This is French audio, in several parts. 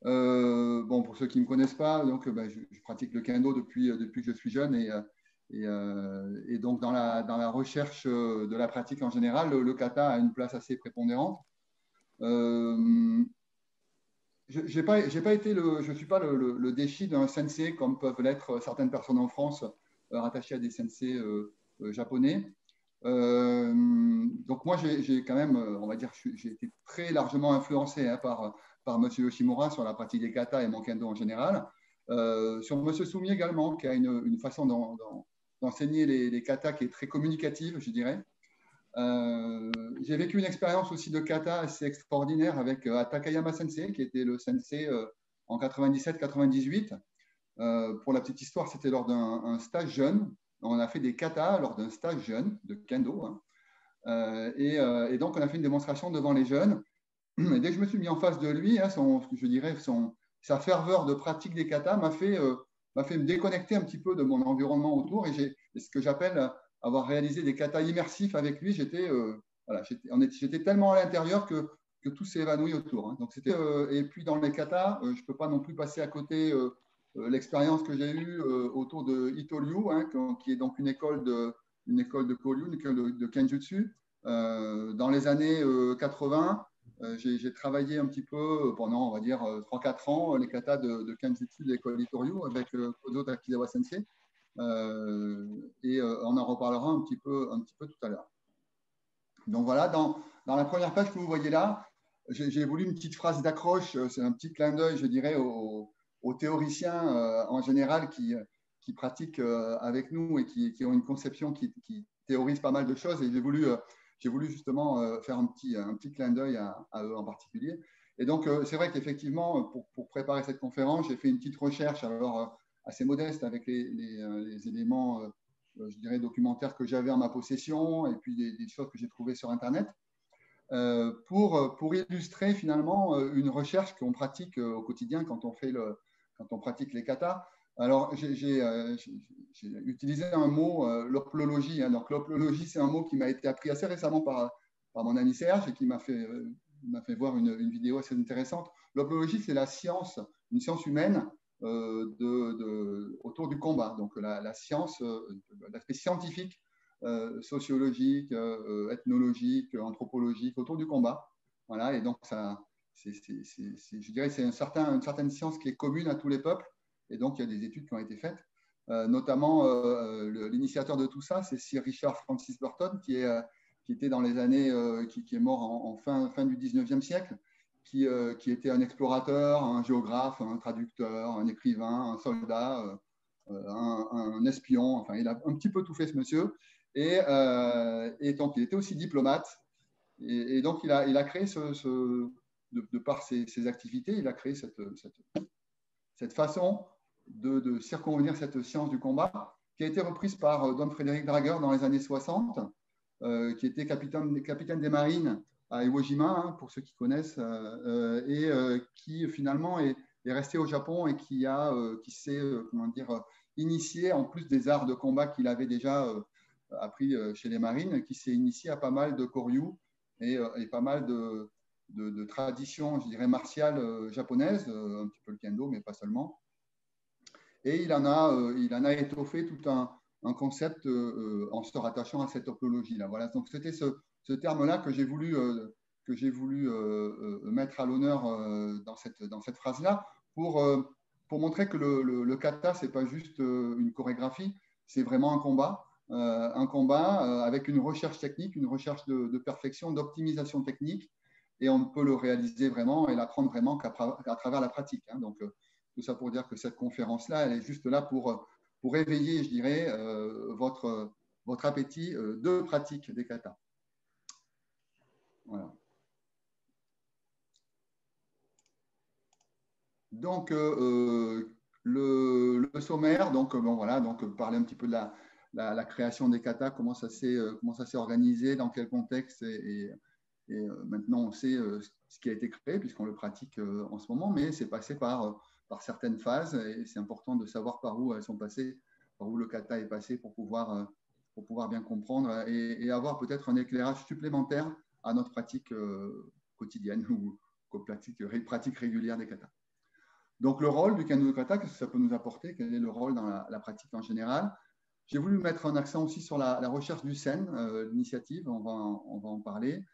Bon, pour ceux qui ne me connaissent pas, donc, je pratique le kendo depuis que je suis jeune et donc dans la recherche de la pratique en général, le kata a une place assez prépondérante. Euh, je suis pas le déchi d'un sensei comme peuvent l'être certaines personnes en France rattachées à des sensei japonais. Donc moi, j'ai quand même, on va dire, j'ai été très largement influencé par Monsieur Yoshimura sur la pratique des kata et mon kendo en général. Sur Monsieur Sumi également, qui a une façon d'enseigner les katas qui est très communicative, je dirais. J'ai vécu une expérience aussi de kata assez extraordinaire avec Takayama Sensei, qui était le sensei en 97-98. Pour la petite histoire, c'était lors d'un stage jeune. On a fait des katas lors d'un stage jeune de kendo, hein. Et donc, on a fait une démonstration devant les jeunes. Et dès que je me suis mis en face de lui, hein, je dirais sa ferveur de pratique des katas m'a fait me déconnecter un petit peu de mon environnement autour. Et ce que j'appelle avoir réalisé des katas immersifs avec lui, voilà, j'étais tellement à l'intérieur que tout s'est évanoui autour, hein. Donc et puis dans les katas, je ne peux pas non plus passer à côté l'expérience que j'ai eue autour de Ito-Ryu, hein, qui est donc une école de Koryu, une école de Kenjutsu. Dans les années 80, j'ai travaillé un petit peu pendant, on va dire, 3-4 ans, les katas de Kenjutsu de l'école Ito-Ryu avec Kozo Takizawa Sensei. On en reparlera un petit peu tout à l'heure. Donc voilà, dans la première page que vous voyez là, j'ai voulu une petite phrase d'accroche, c'est un petit clin d'œil, je dirais, aux théoriciens en général qui pratiquent avec nous et qui ont une conception qui théorise pas mal de choses. Et j'ai voulu justement faire un petit clin d'œil à eux en particulier. Et donc, c'est vrai qu'effectivement, pour préparer cette conférence, j'ai fait une petite recherche, alors assez modeste, avec les éléments, je dirais, documentaires que j'avais en ma possession et puis des choses que j'ai trouvées sur Internet pour illustrer finalement une recherche qu'on pratique au quotidien quand on pratique les katas. Alors, j'ai utilisé un mot, l'oplologie, hein. Donc, l'oplologie, c'est un mot qui m'a été appris assez récemment par mon ami Serge et qui m'a fait voir une vidéo assez intéressante. L'oplologie, c'est une science humaine autour du combat. Donc, la science, l'aspect scientifique sociologique, ethnologique, anthropologique autour du combat. Voilà, et donc je dirais que c'est une certaine science qui est commune à tous les peuples, et donc il y a des études qui ont été faites. Notamment, l'initiateur de tout ça, c'est Sir Richard Francis Burton, qui était dans les années, qui est mort en fin du 19e siècle, qui était un explorateur, un géographe, un traducteur, un écrivain, un soldat, un espion. Enfin, il a un petit peu tout fait, ce monsieur. Et donc, il était aussi diplomate. Et donc, il a créé de par ses activités, il a créé cette façon de circonvenir cette science du combat qui a été reprise par Don Frédéric Drager dans les années 60, qui était capitaine des marines à Iwo Jima, hein, pour ceux qui connaissent, qui finalement est resté au Japon et qui s'est comment dire, initié, en plus des arts de combat qu'il avait déjà appris chez les marines, qui s'est initié à pas mal de koryu et pas mal de traditions, je dirais, martiales japonaises, un petit peu le kendo, mais pas seulement. Et il en a étoffé tout un concept en se rattachant à cette topologie-là. Voilà, donc c'était ce terme-là que j'ai voulu mettre à l'honneur dans cette phrase-là pour montrer que le kata, ce n'est pas juste une chorégraphie, c'est vraiment un combat avec une recherche technique, une recherche de perfection, d'optimisation technique, et on ne peut le réaliser vraiment et l'apprendre vraiment qu'à travers la pratique, hein. Donc, tout ça pour dire que cette conférence-là, elle est juste là pour éveiller, je dirais, votre appétit de pratique des katas. Voilà. Donc, le sommaire, donc, bon, voilà, donc, parler un petit peu de la création des katas, comment ça s'est organisé, dans quel contexte, et maintenant on sait ce qui a été créé, puisqu'on le pratique en ce moment, mais c'est passé par certaines phases, et c'est important de savoir par où elles sont passées, par où le kata est passé pour pouvoir bien comprendre et avoir peut-être un éclairage supplémentaire à notre pratique quotidienne ou pratique régulière des katas. Donc, le rôle du kendo kata, qu'est-ce que ça peut nous apporter? Quel est le rôle dans la pratique en général? J'ai voulu mettre un accent aussi sur la recherche du Sen, l'initiative, on va en parler.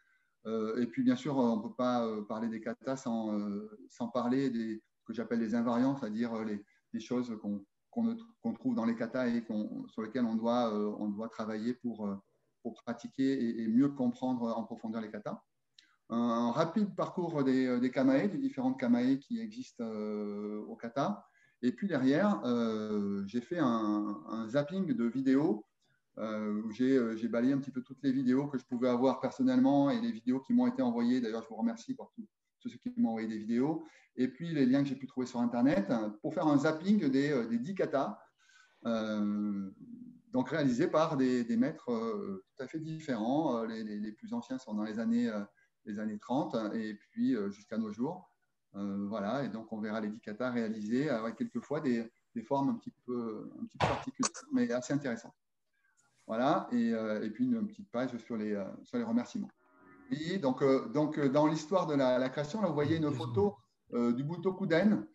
Et puis, bien sûr, on ne peut pas parler des katas sans parler des que j'appelle les invariants, c'est-à-dire les choses qu'on trouve dans les katas et sur lesquelles on doit travailler pour pratiquer et mieux comprendre en profondeur les katas. Un rapide parcours des kamae, des différentes kamae qui existent au kata. Et puis derrière, j'ai fait un zapping de vidéos où j'ai balayé un petit peu toutes les vidéos que je pouvais avoir personnellement et les vidéos qui m'ont été envoyées. D'ailleurs, je vous remercie pour tous ceux qui m'ont envoyé des vidéos. Et puis les liens que j'ai pu trouver sur Internet pour faire un zapping des 10 katas, donc réalisés par des maîtres tout à fait différents. Les plus anciens sont dans les années 30 et puis jusqu'à nos jours. Voilà, et donc on verra les 10 katas réalisés avec quelquefois des formes un petit peu particulières, mais assez intéressantes. Voilà, et puis une petite page sur les remerciements. Et donc dans l'histoire de la création, là, vous voyez une photo du Butokuden.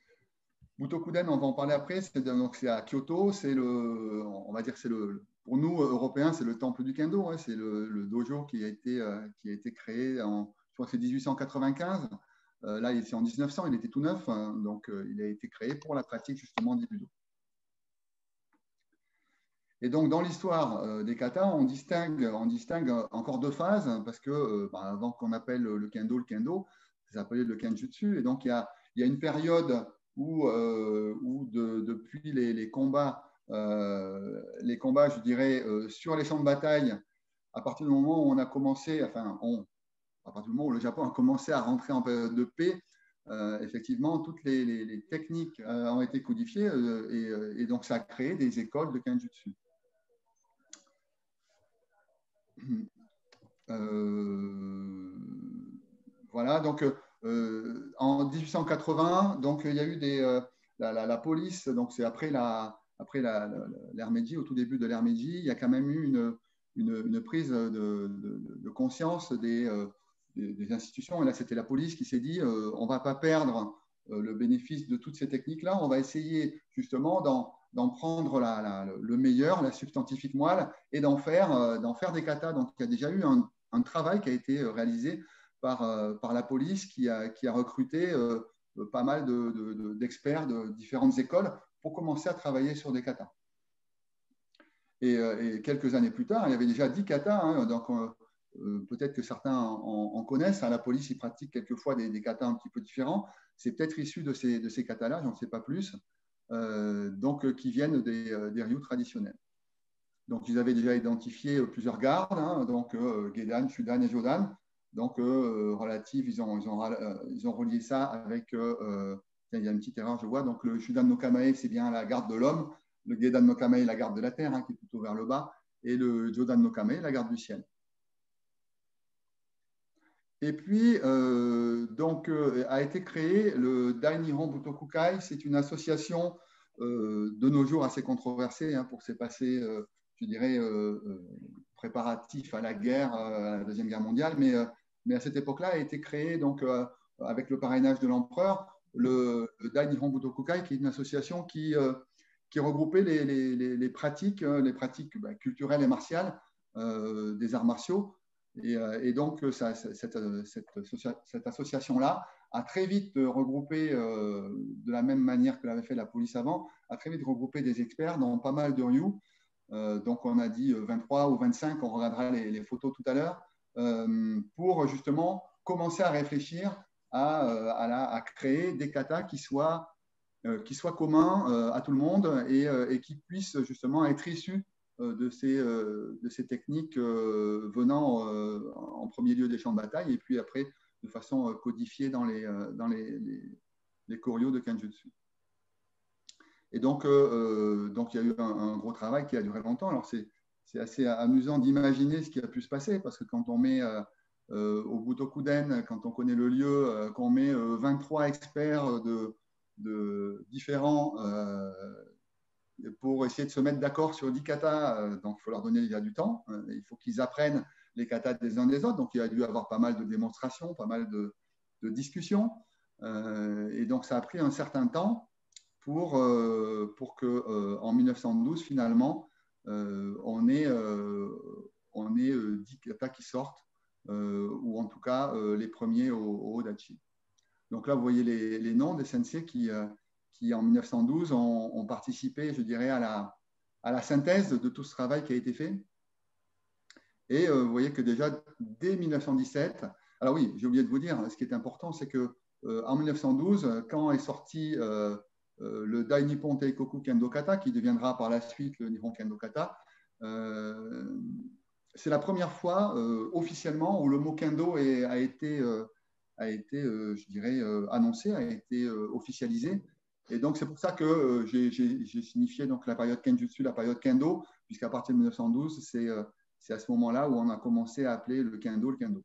Butokuden, on va en parler après, c'est à Kyoto, on va dire, pour nous, Européens, c'est le temple du kendo, hein, c'est le dojo qui a été créé je crois que c'est 1895. Là, c'est en 1900, il était tout neuf, hein, donc il a été créé pour la pratique justement du budo. Et donc, dans l'histoire des katas, on distingue encore deux phases, parce que avant qu'on appelle le kendo, ça s'appelait le kenjutsu. Et donc, il y a une période où depuis les combats, je dirais, sur les champs de bataille, à partir du moment où on a commencé, à partir du moment où le Japon a commencé à rentrer en période de paix, effectivement, toutes les techniques ont été codifiées et donc ça a créé des écoles de kenjutsu. Voilà, donc en 1880, donc il y a eu la police, donc c'est après l'ère Meiji, au tout début de l'ère Meiji, il y a quand même eu une prise de conscience des institutions. Et là, c'était la police qui s'est dit on ne va pas perdre le bénéfice de toutes ces techniques-là, on va essayer justement d'en prendre le meilleur, la substantifique moelle, et d'en faire des katas. Donc, il y a déjà eu un travail qui a été réalisé par la police qui a recruté pas mal d'experts de différentes écoles pour commencer à travailler sur des katas. Et quelques années plus tard, il y avait déjà 10 katas, hein, donc peut-être que certains en connaissent. Hein, la police y pratique quelquefois des katas un petit peu différents. C'est peut-être issu de ces katas-là, j'en sais pas plus, donc qui viennent des ryu traditionnels. Donc, ils avaient déjà identifié plusieurs gardes, hein, donc Gedan, Shudan et Jodan. Donc, relative, ils ont relié ça avec. Il y a une petite erreur, je vois. Donc, le Shudan no Kamae, c'est bien la garde de l'homme. Le Gedan no Kamae, la garde de la terre, hein, qui est plutôt vers le bas. Et le Jodan no Kamae, la garde du ciel. Et puis, a été créé le Dai Nihon Butokukai. C'est une association de nos jours assez controversée hein, pour ses passés, je dirais, préparatifs à la guerre, à la Deuxième Guerre mondiale. Mais à cette époque-là, a été créé donc, avec le parrainage de l'empereur, le Dai Nihon Butokukai, qui est une association qui regroupait les pratiques culturelles et martiales des arts martiaux. Et donc, cette association-là a très vite regroupé, de la même manière que l'avait fait la police avant, a très vite regroupé des experts dans pas mal de ryu. Donc, on a dit 23 ou 25, on regardera les photos tout à l'heure, pour justement commencer à réfléchir à créer des katas qui soient communs à tout le monde et qui puissent justement être issus de ces techniques venant en premier lieu des champs de bataille et puis après de façon codifiée dans les choréos de Kenjutsu. Et donc, il y a eu un gros travail qui a duré longtemps. Alors, c'est assez amusant d'imaginer ce qui a pu se passer parce que quand on met au Butokuden, quand on connaît le lieu, qu'on met 23 experts de différents pour essayer de se mettre d'accord sur 10 katas, donc il faut leur donner du temps. Il faut qu'ils apprennent les katas des uns des autres. Donc il y a dû avoir pas mal de démonstrations, pas mal de discussions. Et donc, ça a pris un certain temps pour que, en 1912, finalement, on ait 10 katas qui sortent, ou en tout cas les premiers au Odachi. Donc là, vous voyez les noms des sensei qui en 1912 ont participé, je dirais, à la synthèse de tout ce travail qui a été fait. Et vous voyez que déjà, dès 1917, alors oui, j'ai oublié de vous dire, ce qui est important, c'est que en 1912, quand est sorti le Dai Nippon Teikoku Kendo Kata, qui deviendra par la suite le Nippon Kendo Kata, c'est la première fois officiellement où le mot kendo a été, je dirais, annoncé, a été officialisé. Et donc, c'est pour ça que j'ai signifié donc, la période Kenjutsu, la période kendo, puisqu'à partir de 1912, c'est à ce moment-là où on a commencé à appeler le kendo le kendo.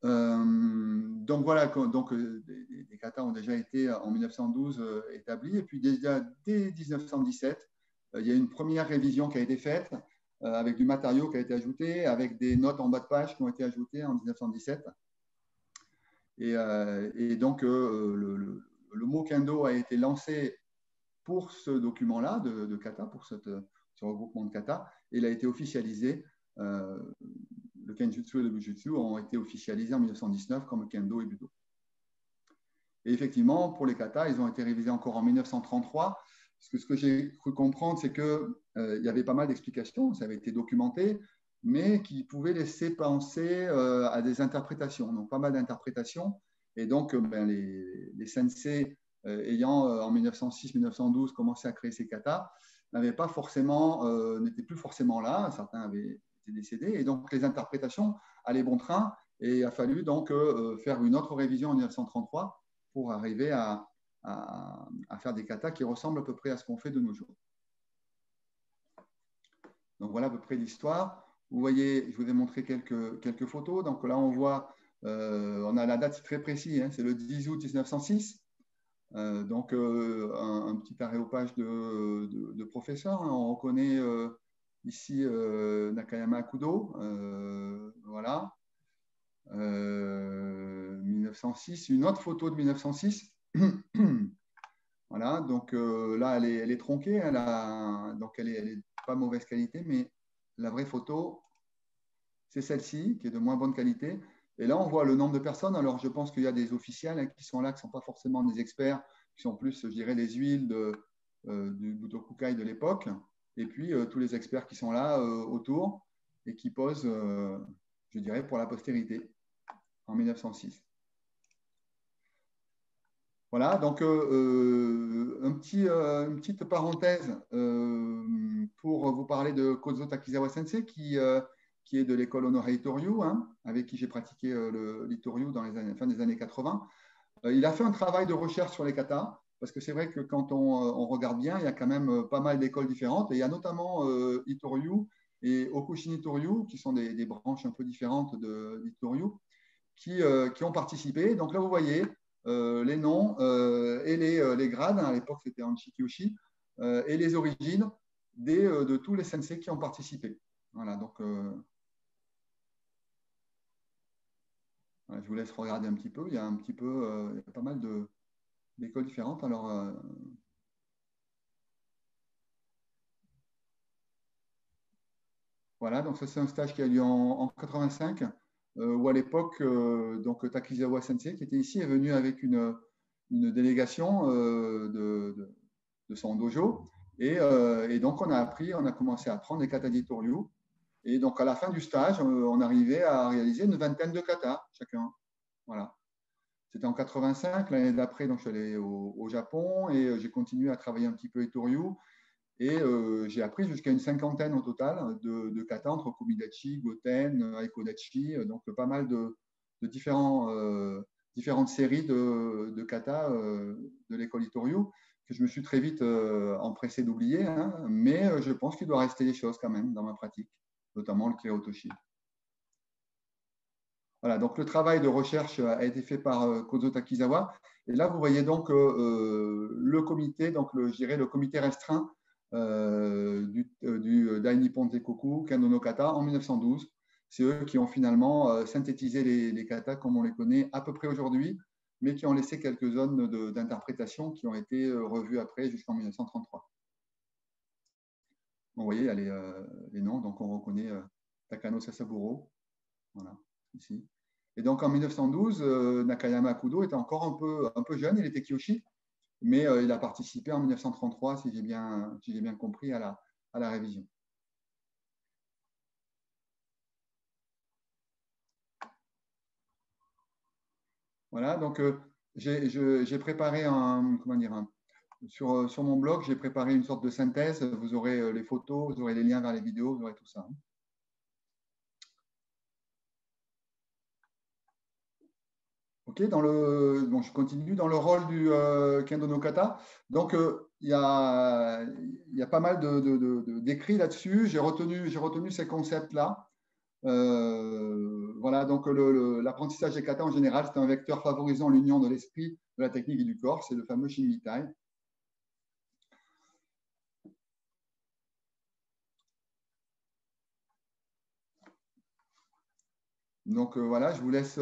Donc voilà, donc, des katas ont déjà été en 1912 établis. Et puis déjà dès 1917, il y a une première révision qui a été faite avec du matériau qui a été ajouté, avec des notes en bas de page qui ont été ajoutées en 1917. Et donc le mot kendo a été lancé pour ce document-là de kata, pour ce regroupement de kata, et il a été officialisé. Le Kenjutsu et le Bujutsu ont été officialisés en 1919 comme Kendo et Budo. Et effectivement, pour les katas, ils ont été révisés encore en 1933. Parce que ce que j'ai cru comprendre, c'est qu'il y avait pas mal d'explications, ça avait été documenté, mais qui pouvaient laisser penser à des interprétations. Donc, pas mal d'interprétations. Et donc, les sensei ayant en 1906-1912 commencé à créer ces katas, n'étaient plus forcément là. Certains avaient été décédés. Et donc, les interprétations allaient bon train. Et il a fallu donc faire une autre révision en 1933 pour arriver à faire des katas qui ressemblent à peu près à ce qu'on fait de nos jours. Donc voilà à peu près l'histoire. Vous voyez, je vous ai montré quelques photos. Donc là, on voit, on a la date, c'est très précis, hein, c'est le 10 août 1906. Donc un petit aréopage de professeurs. Hein. On reconnaît ici Nakayama Akudo. Voilà. 1906. Une autre photo de 1906. Voilà, donc là, elle est tronquée, donc elle est pas mauvaise qualité, mais la vraie photo, c'est celle-ci, qui est de moins bonne qualité. Et là, on voit le nombre de personnes. Alors, je pense qu'il y a des officiels hein, qui sont là, qui ne sont pas forcément des experts, qui sont plus, je dirais, les huiles du Butokukai de l'époque. Et puis, tous les experts qui sont là autour et qui posent, je dirais, pour la postérité en 1906. Voilà, donc une petite parenthèse pour vous parler de Kozo Takizawa Sensei, qui est de l'école Honoré Itoryu, hein, avec qui j'ai pratiqué l'Itoryu dans les fin des années 80. Il a fait un travail de recherche sur les katas, parce que c'est vrai que quand on regarde bien, il y a quand même pas mal d'écoles différentes, et il y a notamment Itoryu et Okushin Itoryu, qui sont des branches un peu différentes d'Itoryu, qui ont participé. Donc là, vous voyez, les noms et les grades, hein, à l'époque c'était en Shikyoshi, et les origines de tous les sensei qui ont participé. Voilà, donc voilà, je vous laisse regarder un petit peu. Il y a il y a pas mal d'écoles différentes. Alors, voilà, donc ça c'est un stage qui a lieu en 85. Où à l'époque, donc Takizawa Sensei, qui était ici, est venu avec une délégation de son dojo. Et donc, on a commencé à apprendre les katas d'Itoryu. Et donc, à la fin du stage, on arrivait à réaliser une vingtaine de katas chacun. Voilà. C'était en 85. L'année d'après, donc, je suis allé au Japon et j'ai continué à travailler un petit peu Itoryu. Et j'ai appris jusqu'à une cinquantaine au total de katas entre Komidachi, Goten, Aikodachi, donc pas mal de différentes séries de katas de l'école Itoryu que je me suis très vite empressé d'oublier, hein, mais je pense qu'il doit rester des choses quand même dans ma pratique, notamment le Kyotoshi. Voilà, donc le travail de recherche a été fait par Kozo Takizawa. Et là, vous voyez donc le comité, donc je dirais le comité restreint du Dai Nippon Teikoku Kendo no Kata en 1912. c'est eux qui ont finalement synthétisé les katas comme on les connaît à peu près aujourd'hui, mais qui ont laissé quelques zones d'interprétation qui ont été revues après jusqu'en 1933. Vous voyez, il y a les noms, donc on reconnaît Takano Sasaburo, voilà, ici. Et donc en 1912, Nakayama Akudo était encore un peu jeune, il était Kyoshi, mais il a participé en 1933, si j'ai bien compris, à la révision. Voilà, donc j'ai préparé sur mon blog, j'ai préparé une sorte de synthèse. Vous aurez les photos, vous aurez les liens vers les vidéos, vous aurez tout ça. Ok, bon, je continue dans le rôle du Kendo no Kata. Donc, il y a pas mal d'écrits là-dessus. J'ai retenu ces concepts-là. Voilà, donc l'apprentissage des katas en général, c'est un vecteur favorisant l'union de l'esprit, de la technique et du corps. C'est le fameux Shingitai. Donc voilà, je vous laisse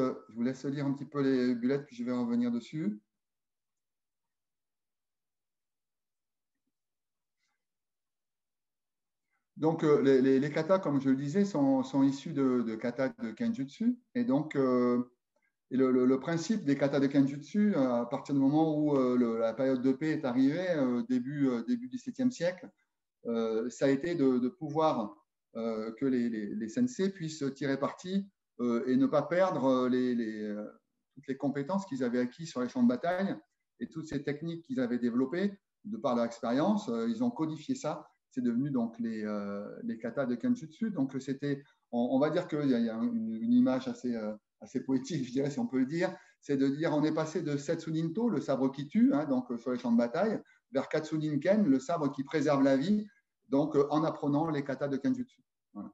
lire un petit peu les bullets, puis je vais revenir dessus. Donc les katas, comme je le disais, sont issus de katas de Kenjutsu. Et donc, le principe des katas de Kenjutsu, à partir du moment où la période de paix est arrivée, début XVIIe siècle, ça a été de pouvoir que les sensei puissent tirer parti et ne pas perdre toutes les compétences qu'ils avaient acquises sur les champs de bataille et toutes ces techniques qu'ils avaient développées de par leur expérience. Ils ont codifié ça. C'est devenu donc les katas de Kenjutsu. Donc c'était, on va dire qu'il y a une image assez poétique, je dirais, si on peut le dire. C'est de dire on est passé de Setsuninto, le sabre qui tue, hein, donc sur les champs de bataille, vers Katsuninken, le sabre qui préserve la vie, donc en apprenant les katas de Kenjutsu. Voilà.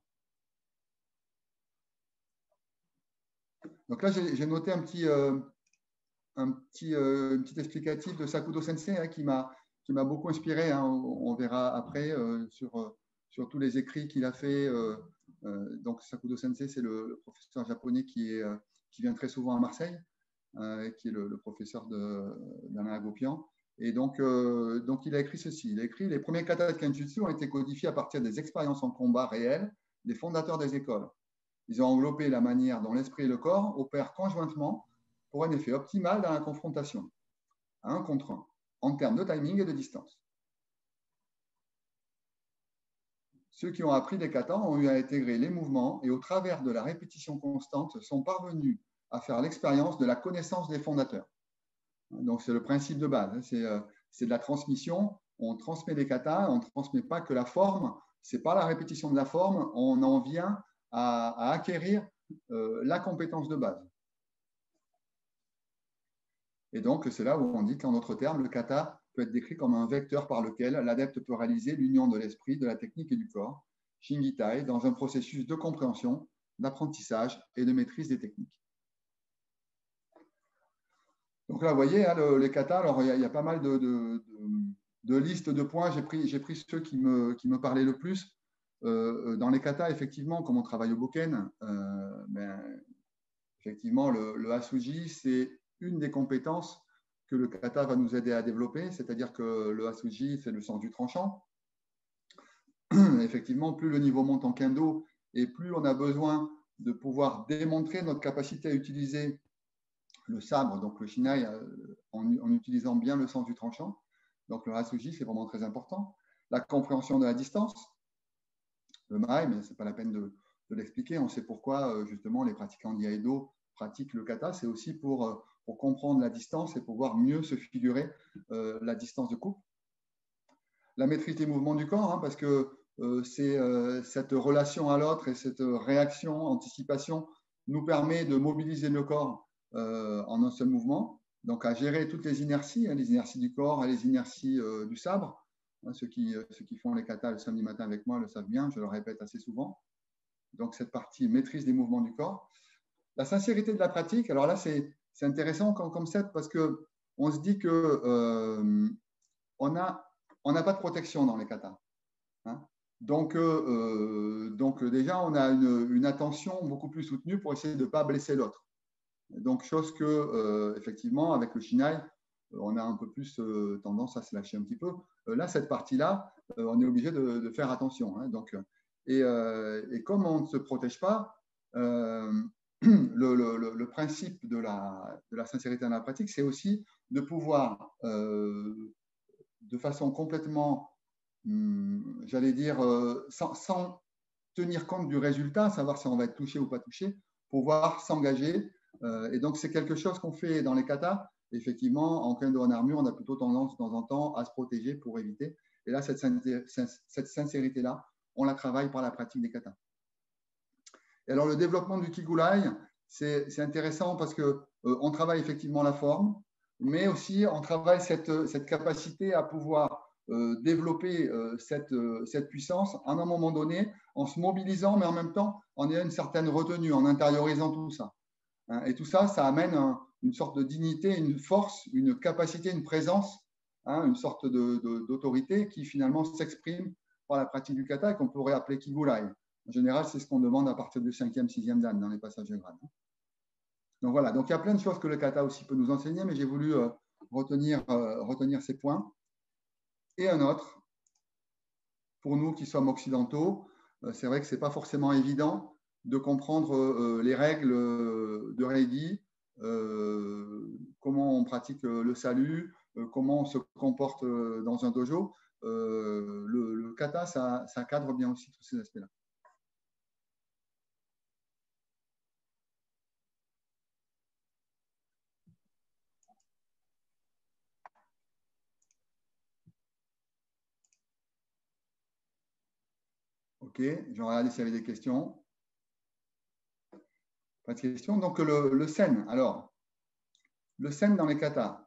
Donc là, j'ai noté un petit explicatif de Sakudo Sensei hein, qui m'a beaucoup inspiré. Hein, on verra après sur tous les écrits qu'il a fait. Donc Sakudo Sensei, c'est le professeur japonais qui vient très souvent à Marseille, qui est le professeur d'Alain Agopian. Et donc, il a écrit ceci. Il a écrit « Les premiers katas de Kenjutsu ont été codifiés à partir des expériences en combat réelles des fondateurs des écoles. Ils ont englobé la manière dont l'esprit et le corps opèrent conjointement pour un effet optimal dans la confrontation, à 1 contre 1, en termes de timing et de distance. Ceux qui ont appris les katas ont eu à intégrer les mouvements et au travers de la répétition constante sont parvenus à faire l'expérience de la connaissance des fondateurs. » Donc, c'est le principe de base. C'est de la transmission. On transmet les katas, on ne transmet pas que la forme. C'est par la répétition de la forme, on en vient à acquérir la compétence de base. Et donc, c'est là où on dit qu'en d'autres termes, le kata peut être décrit comme un vecteur par lequel l'adepte peut réaliser l'union de l'esprit, de la technique et du corps, Shingitai, dans un processus de compréhension, d'apprentissage et de maîtrise des techniques. Donc là, vous voyez, hein, les katas, alors il y a pas mal de listes de points. J'ai pris ceux qui me parlaient le plus. Dans les katas, effectivement, comme on travaille au Boken, effectivement, le Asuji, c'est une des compétences que le kata va nous aider à développer, c'est-à-dire que le Asuji, c'est le sens du tranchant. Effectivement, plus le niveau monte en kendo et plus on a besoin de pouvoir démontrer notre capacité à utiliser le sabre, donc le shinai, en utilisant bien le sens du tranchant. Donc le Asuji, c'est vraiment très important. La compréhension de la distance, le Mai, mais ce n'est pas la peine de l'expliquer. On sait pourquoi, justement, les pratiquants d'Iaido pratiquent le kata. C'est aussi pour comprendre la distance et pouvoir mieux se figurer la distance de coupe. La maîtrise des mouvements du corps, hein, parce que c'est cette relation à l'autre et cette réaction, anticipation, nous permet de mobiliser le corps en un seul mouvement. Donc, à gérer toutes les inerties, hein, les inerties du corps et les inerties du sabre. Ceux qui font les katas le samedi matin avec moi le savent bien, je le répète assez souvent. Donc, cette partie maîtrise des mouvements du corps. La sincérité de la pratique, alors là, c'est intéressant comme concept parce qu'on se dit qu'on n'a pas de protection dans les katas. Hein. Donc déjà, on a une attention beaucoup plus soutenue pour essayer de ne pas blesser l'autre. Donc, chose que, effectivement, avec le Shinai, on a un peu plus tendance à se lâcher un petit peu. Là, cette partie-là, on est obligé de faire attention. Hein. Donc, et comme on ne se protège pas, le principe de la sincérité dans la pratique, c'est aussi de pouvoir, de façon complètement, j'allais dire, sans tenir compte du résultat, savoir si on va être touché ou pas touché, pouvoir s'engager. Et donc, c'est quelque chose qu'on fait dans les katas. Effectivement, en kendo en armure, on a plutôt tendance de temps en temps à se protéger pour éviter. Et là, cette sincérité-là, on la travaille par la pratique des katas. Et alors, le développement du Kigulai, c'est intéressant parce qu'on travaille effectivement la forme, mais aussi on travaille cette capacité à pouvoir développer cette puissance à un moment donné en se mobilisant, mais en même temps en ayant une certaine retenue, en intériorisant tout ça. Et tout ça, ça amène une sorte de dignité, une force, une capacité, une présence, une sorte d'autorité qui finalement s'exprime par la pratique du kata et qu'on pourrait appeler Kigulai. En général, c'est ce qu'on demande à partir du 5e, 6e dan dans les passages de grade. Donc voilà, donc il y a plein de choses que le kata aussi peut nous enseigner, mais j'ai voulu retenir ces points. Et un autre, pour nous qui sommes occidentaux, c'est vrai que ce n'est pas forcément évident de comprendre les règles de Reiki, comment on pratique le salut, comment on se comporte dans un dojo. Le kata, ça cadre bien aussi tous ces aspects-là. Ok, je vais regarder s'il y avait des questions. Pas de questions. Donc, le sen. Alors, le sen dans les katas.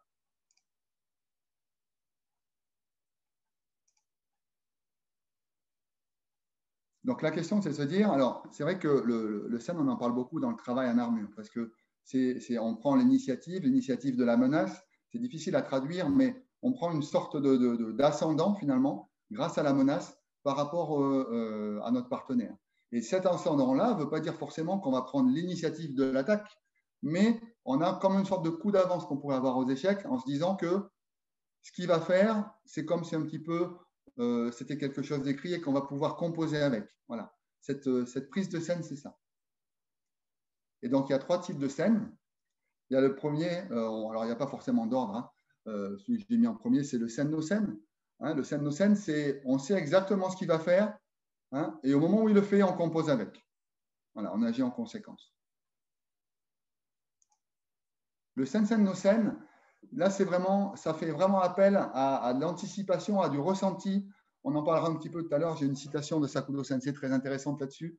Donc, la question, c'est de se dire, alors, c'est vrai que le sen, on en parle beaucoup dans le travail en armure, parce que on prend l'initiative de la menace. C'est difficile à traduire, mais on prend une sorte d'ascendant, finalement, grâce à la menace, par rapport à notre partenaire. Et cet ascendant-là ne veut pas dire forcément qu'on va prendre l'initiative de l'attaque, mais on a comme une sorte de coup d'avance qu'on pourrait avoir aux échecs en se disant que ce qu'il va faire, c'est comme si un petit peu c'était quelque chose d'écrit et qu'on va pouvoir composer avec. Voilà. Cette prise de scène, c'est ça. Et donc, il y a 3 types de scènes. Il y a le premier, alors il n'y a pas forcément d'ordre. Hein. Celui que j'ai mis en premier, c'est le sen no sen. Hein, le sen no sen, c'est on sait exactement ce qu'il va faire. Hein, et au moment où il le fait, on compose avec. Voilà, on agit en conséquence. Le sen sen no sen, là, ça fait vraiment appel à de l'anticipation, à du ressenti. On en parlera un petit peu tout à l'heure. J'ai une citation de Sakudo Sensei très intéressante là-dessus.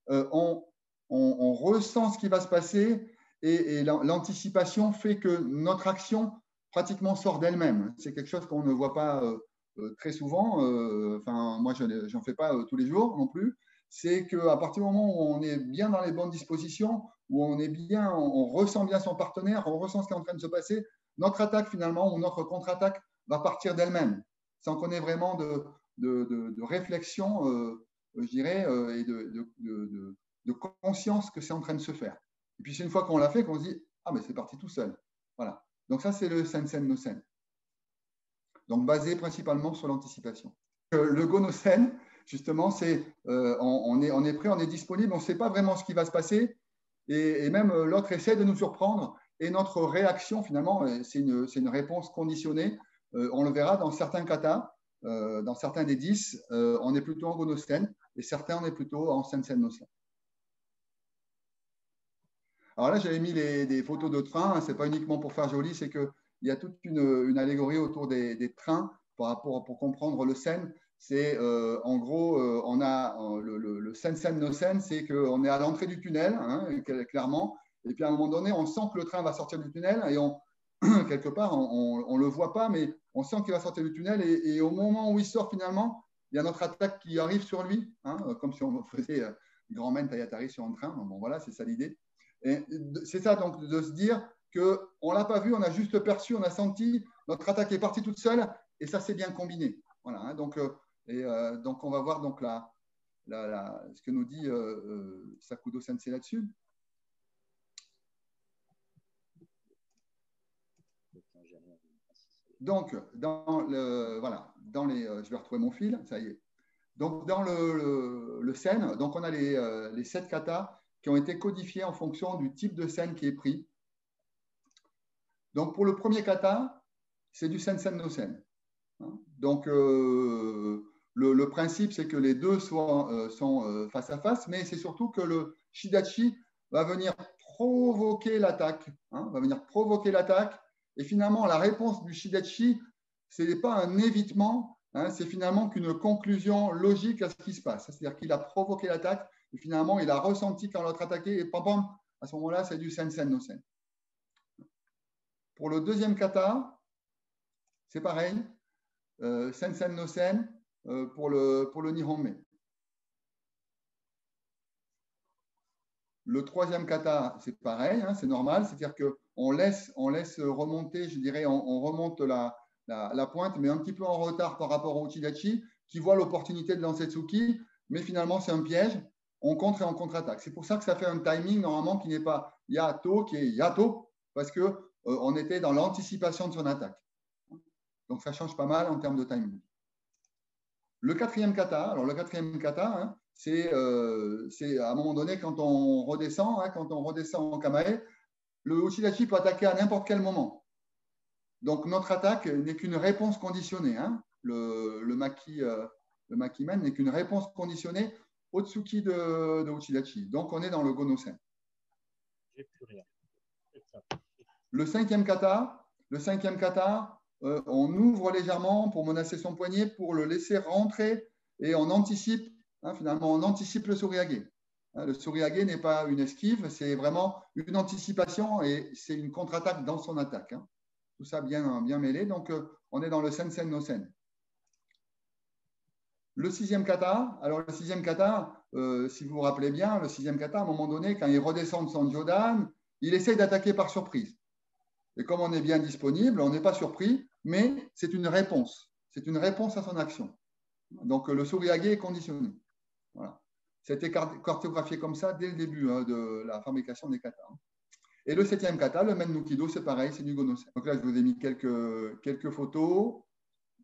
On ressent ce qui va se passer et l'anticipation fait que notre action pratiquement sort d'elle-même. C'est quelque chose qu'on ne voit pas très souvent. Enfin, moi, je n'en fais pas tous les jours non plus. C'est qu'à partir du moment où on est bien dans les bonnes dispositions, où on est bien, on ressent bien son partenaire, on ressent ce qui est en train de se passer, notre attaque finalement ou notre contre-attaque va partir d'elle-même, sans qu'on ait vraiment de réflexion, je dirais, et de conscience que c'est en train de se faire. Et puis c'est une fois qu'on l'a fait qu'on se dit ah mais c'est parti tout seul. Voilà. Donc ça c'est le sen sen no sen. Donc basé principalement sur l'anticipation. Le go no sen, justement, c'est on est prêt, on est disponible, on ne sait pas vraiment ce qui va se passer et même l'autre essaie de nous surprendre et notre réaction finalement c'est une réponse conditionnée. On le verra dans certains katas, dans certains des 10, on est plutôt en go no sen et certains on est plutôt en sen sen no sen. Alors là, j'avais mis des photos de trains. Hein, ce n'est pas uniquement pour faire joli, c'est qu'il y a toute une allégorie autour des trains par rapport pour comprendre le sen. C'est en gros, on a le sen sen no sen, c'est qu'on est à l'entrée du tunnel, hein, clairement. Et puis à un moment donné, on sent que le train va sortir du tunnel et quelque part, on ne le voit pas, mais on sent qu'il va sortir du tunnel. Et au moment où il sort finalement, il y a notre attaque qui arrive sur lui, hein, comme si on faisait grand men Tayatari sur un train. Bon, voilà, c'est ça l'idée. C'est ça, donc, de se dire qu'on ne l'a pas vu, on a juste perçu, on a senti, notre attaque est partie toute seule et ça s'est bien combiné. Voilà, hein, donc, Et donc, on va voir donc ce que nous dit Sakudo Sensei là-dessus. Donc, je vais retrouver mon fil, ça y est. Donc, dans le sen, donc on a les 7 katas qui ont été codifiés en fonction du type de sen qui est pris. Donc, pour le premier kata, c'est du Sensen no Sen. Donc, le principe, c'est que les deux sont face à face, mais c'est surtout que le Shidachi va venir provoquer l'attaque. Va venir provoquer l'attaque. Et finalement, la réponse du Shidachi, ce n'est pas un évitement, c'est finalement qu'une conclusion logique à ce qui se passe. C'est-à-dire qu'il a provoqué l'attaque et finalement, il a ressenti quand l'autre attaquait et pam, pam, à ce moment-là, c'est du Sensen no Sen. Pour le deuxième kata, c'est pareil. Sensen no Sen pour le Nihonme. Le troisième kata, c'est pareil, c'est normal, c'est-à-dire qu'on laisse remonter, je dirais, on remonte la pointe, mais un petit peu en retard par rapport au Uchidachi, qui voit l'opportunité de lancer Tsuki, mais finalement c'est un piège, on contre et on contre-attaque. C'est pour ça que ça fait un timing normalement qui n'est pas Yato, qui est Yato, parce qu'on était dans l'anticipation de son attaque. Donc ça change pas mal en termes de timing. Le quatrième kata, c'est à un moment donné, quand on redescend en kamae, le Uchidachi peut attaquer à n'importe quel moment. Donc notre attaque n'est qu'une réponse conditionnée. Le Makimen n'est qu'une réponse conditionnée au Tsuki de Uchidachi. Donc on est dans le Gonosen. J'ai plus rien. Le cinquième kata, on ouvre légèrement pour menacer son poignet, pour le laisser rentrer et on anticipe, finalement, on anticipe le Suriage. Le Suriage n'est pas une esquive, c'est vraiment une anticipation et c'est une contre-attaque dans son attaque. Tout ça bien mêlé, donc on est dans le Sensen no Sen. Le sixième kata, si vous vous rappelez bien, le sixième kata, à un moment donné, quand il redescend de son Jodan, il essaye d'attaquer par surprise. Et comme on est bien disponible, on n'est pas surpris, mais c'est une réponse. C'est une réponse à son action. Donc, le Suriage est conditionné. Voilà. C'était cartographié comme ça dès le début de la fabrication des katas. Et le septième kata, le Men-no-Kido, c'est pareil, c'est du Gonosen. Donc là, je vous ai mis quelques photos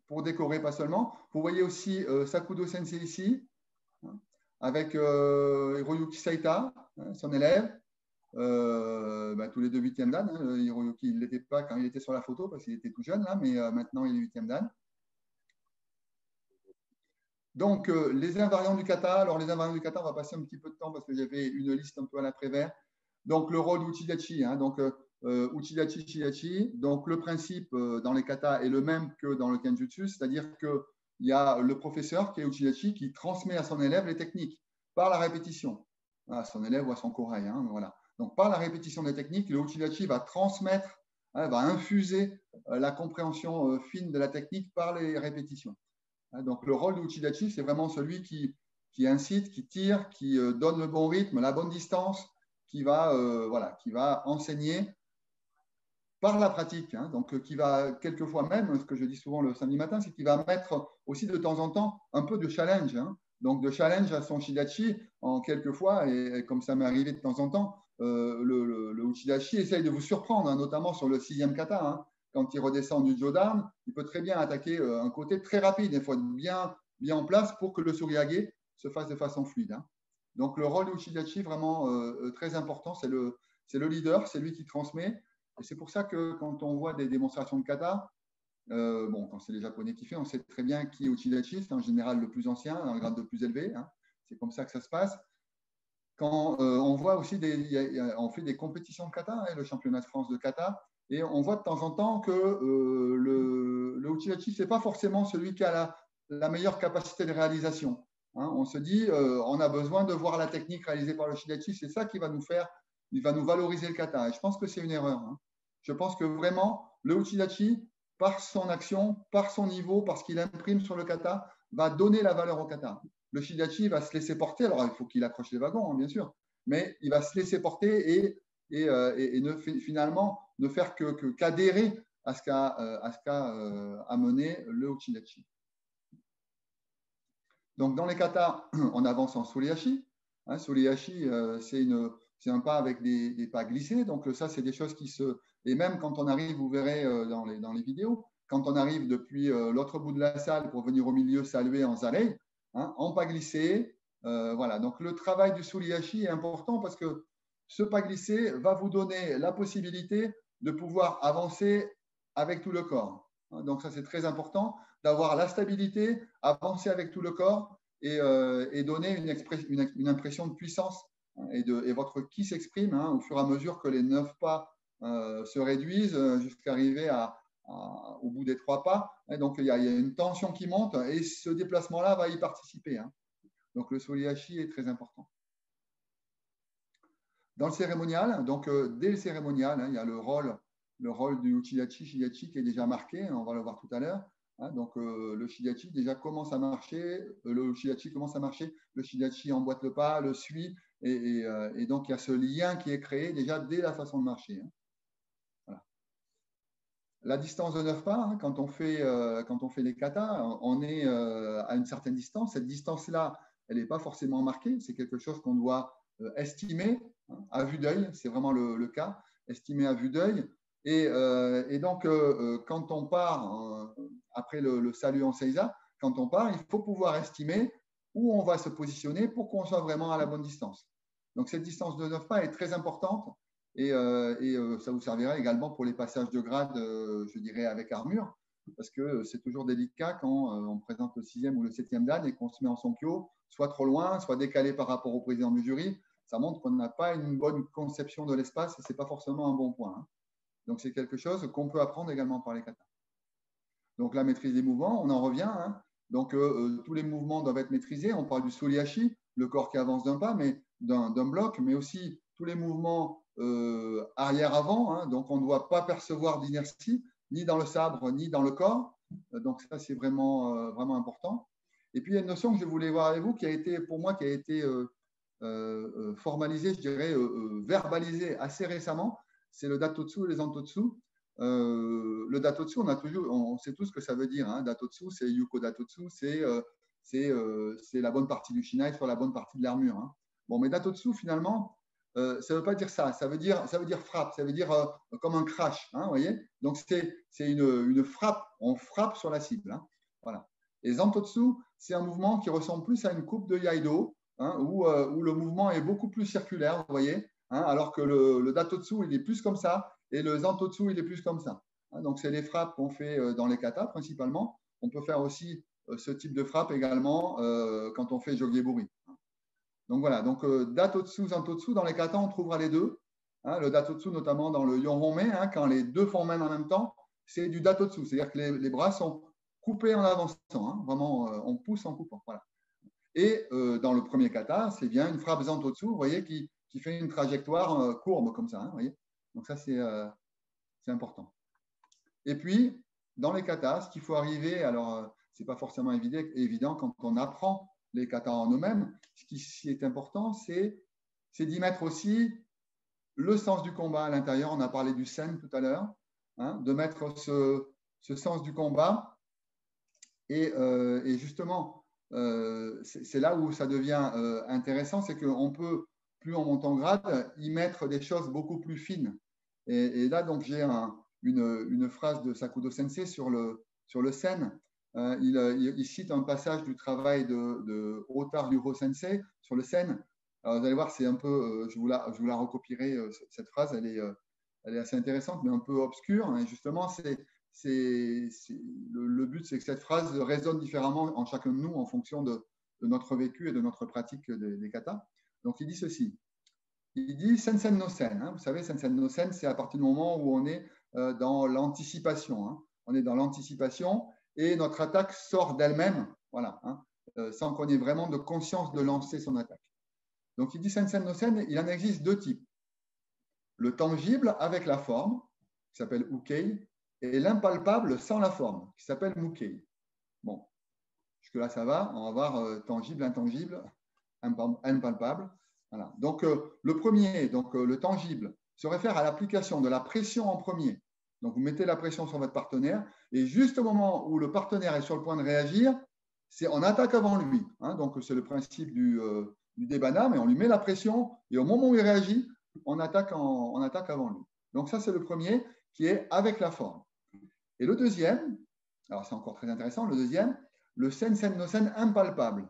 pour décorer, pas seulement. Vous voyez aussi Sakudo Sensei ici, avec Hiroyuki Saita, son élève. Tous les deux 8e dan. Hiroyuki, il ne l'était pas quand il était sur la photo parce qu'il était tout jeune, là, mais maintenant il est 8e dan. Donc, les invariants du kata. Alors, les invariants du kata, on va passer un petit peu de temps parce que j'avais une liste un peu à l'après-vert. Donc, le rôle d'Uchidachi. Uchidachi, Shidachi. Donc, le principe dans les katas est le même que dans le Kenjutsu, c'est-à-dire qu'il y a le professeur qui est Uchidachi qui transmet à son élève les techniques par la répétition. À son élève ou à son korai. Voilà. Donc, par la répétition des techniques, le Uchidachi va transmettre, va infuser la compréhension fine de la technique par les répétitions. Donc, le rôle de Uchidachi, c'est vraiment celui qui incite, qui tire, qui donne le bon rythme, la bonne distance, qui va enseigner par la pratique. Donc, qui va quelquefois même, ce que je dis souvent le samedi matin, c'est qu'il va mettre aussi de temps en temps un peu de challenge. Donc, de challenge à son Shidachi, en quelquefois, et comme ça m'est arrivé de temps en temps, le Uchidachi essaye de vous surprendre, notamment sur le 6e kata. Quand il redescend du Jodan, il peut très bien attaquer un côté très rapide. Il faut être bien en place pour que le Suriage se fasse de façon fluide. Donc, le rôle du Uchidachi, vraiment très important, c'est le leader, c'est lui qui transmet. Et c'est pour ça que quand on voit des démonstrations de kata, quand c'est les Japonais qui font, on sait très bien qui est Uchidachi, c'est en général le plus ancien, un grade le plus élevé. C'est comme ça que ça se passe. Quand on voit aussi, on fait des compétitions de kata, le championnat de France de kata, et on voit de temps en temps que le Uchidachi, ce n'est pas forcément celui qui a la meilleure capacité de réalisation. On se dit, on a besoin de voir la technique réalisée par le Uchidachi, c'est ça qui va il va nous valoriser le kata. Et je pense que c'est une erreur. Je pense que vraiment, le Uchidachi, par son action, par son niveau, parce qu'il imprime sur le kata, va donner la valeur au kata. Le Shidachi va se laisser porter. Alors, il faut qu'il accroche les wagons, bien sûr, mais il va se laisser porter et finalement ne faire qu'adhérer à ce qu'a amené le Uchidachi. Donc, dans les katas, on avance en Suliashi. Hein, Suliashi, c'est un pas avec des pas glissés. Donc, ça, c'est des choses qui se… Et même quand on arrive, vous verrez dans les vidéos, quand on arrive depuis l'autre bout de la salle pour venir au milieu saluer en zarei, hein, en pas glissé. Voilà. Donc, le travail du Suliashi est important parce que ce pas glissé va vous donner la possibilité de pouvoir avancer avec tout le corps. Donc, ça, c'est très important d'avoir la stabilité, avancer avec tout le corps et donner une impression de puissance et votre ki s'exprime au fur et à mesure que les 9 pas se réduisent jusqu'à arriver au bout des 3 pas. Et donc, il y a une tension qui monte et ce déplacement-là va y participer. Donc, le Suliashi est très important. Dans le cérémonial, donc dès le cérémonial, il y a le rôle du Uchidachi, Shidachi qui est déjà marqué, on va le voir tout à l'heure. Donc le Shidachi déjà commence à marcher, le Shidachi commence à marcher, le Shidachi emboîte le pas, le suit, et donc il y a ce lien qui est créé déjà dès la façon de marcher. Voilà. La distance de 9 pas, quand on fait les katas, on est à une certaine distance. Cette distance-là, elle n'est pas forcément marquée, c'est quelque chose qu'on doit estimer à vue d'œil, c'est vraiment le cas, estimer à vue d'œil. Et donc, quand on part, après le salut en Seiza, quand on part, il faut pouvoir estimer où on va se positionner pour qu'on soit vraiment à la bonne distance. Donc, cette distance de 9 pas est très importante et ça vous servira également pour les passages de grade, je dirais, avec armure, parce que c'est toujours délicat quand on présente le 6e ou le 7e dan et qu'on se met en sonkyo, soit trop loin, soit décalé par rapport au président du jury. Ça montre qu'on n'a pas une bonne conception de l'espace et ce n'est pas forcément un bon point. Donc, c'est quelque chose qu'on peut apprendre également par les katas. Donc, la maîtrise des mouvements, on en revient. Donc, tous les mouvements doivent être maîtrisés. On parle du Suliashi, le corps qui avance d'un pas, mais d'un bloc, mais aussi tous les mouvements arrière-avant. Donc, on ne doit pas percevoir d'inertie, ni dans le sabre, ni dans le corps. Donc, ça, c'est vraiment, vraiment important. Et puis, il y a une notion que je voulais voir avec vous qui a été, pour moi, qui a été formalisée, je dirais, verbalisée assez récemment. C'est le Datotsu et les Antotsu. Le Datotsu, on sait tous ce que ça veut dire. Datotsu, c'est Yuko Datotsu, c'est la bonne partie du shinai sur la bonne partie de l'armure. Bon, mais Datotsu, finalement, ça ne veut pas dire ça. Ça veut dire frappe, ça veut dire comme un crash. Vous voyez. Donc, c'est une frappe. On frappe sur la cible. Voilà. Et Zantotsu, c'est un mouvement qui ressemble plus à une coupe de Yaido, où le mouvement est beaucoup plus circulaire, vous voyez. Alors que le Datotsu, il est plus comme ça, et le Zantotsu, il est plus comme ça. Donc, c'est les frappes qu'on fait dans les katas, principalement. On peut faire aussi ce type de frappe également quand on fait Jogeburi. Donc, voilà. Donc, Datotsu, Zantotsu, dans les katas, on trouvera les deux. Le Datotsu, notamment dans le Yonhonmei, quand les deux font main en même temps, c'est du Datotsu. C'est-à-dire que les bras sont coupés en avançant. Vraiment, on pousse en coupant. Voilà. Et dans le premier kata, c'est bien une frappe Zantotsu, vous voyez, qui fait une trajectoire courbe comme ça. Vous voyez. Donc ça, c'est important. Et puis, dans les katas, ce qu'il faut arriver, alors ce n'est pas forcément évident quand on apprend les katas en eux-mêmes, ce qui est important, c'est d'y mettre aussi le sens du combat à l'intérieur. On a parlé du sen tout à l'heure, de mettre ce sens du combat. Et justement, c'est là où ça devient intéressant, c'est qu'on peut, plus on monte en grade, y mettre des choses beaucoup plus fines. Et là, donc, j'ai une phrase de Sakudo Sensei sur le sen. Il cite un passage du travail de Otar Ryuho Sensei sur le sen. Alors, vous allez voir, c'est un peu, je vous la recopierai, cette phrase, elle est assez intéressante, mais un peu obscure. Et justement, le but, c'est que cette phrase résonne différemment en chacun de nous en fonction de notre vécu et de notre pratique des katas. Donc, il dit ceci. Il dit Sensen no Sen. Vous savez, Sensen no Sen, c'est à partir du moment où on est dans l'anticipation. On est dans l'anticipation et notre attaque sort d'elle-même, voilà, sans qu'on ait vraiment de conscience de lancer son attaque. Donc, il dit Sensen no Sen, il en existe deux types. Le tangible avec la forme, qui s'appelle Ukei, et l'impalpable sans la forme, qui s'appelle Mukei. Bon, jusque-là, ça va. On va voir tangible, intangible, impalpable. Voilà. Donc, le premier, le tangible, se réfère à l'application de la pression en premier. Donc, vous mettez la pression sur votre partenaire et juste au moment où le partenaire est sur le point de réagir, c'est on attaque avant lui. Hein, donc, c'est le principe du débana, mais on lui met la pression et au moment où il réagit, on attaque avant lui. Donc, ça, c'est le premier qui est avec la forme. Et le deuxième, alors c'est encore très intéressant, le deuxième, le sen no sen impalpable.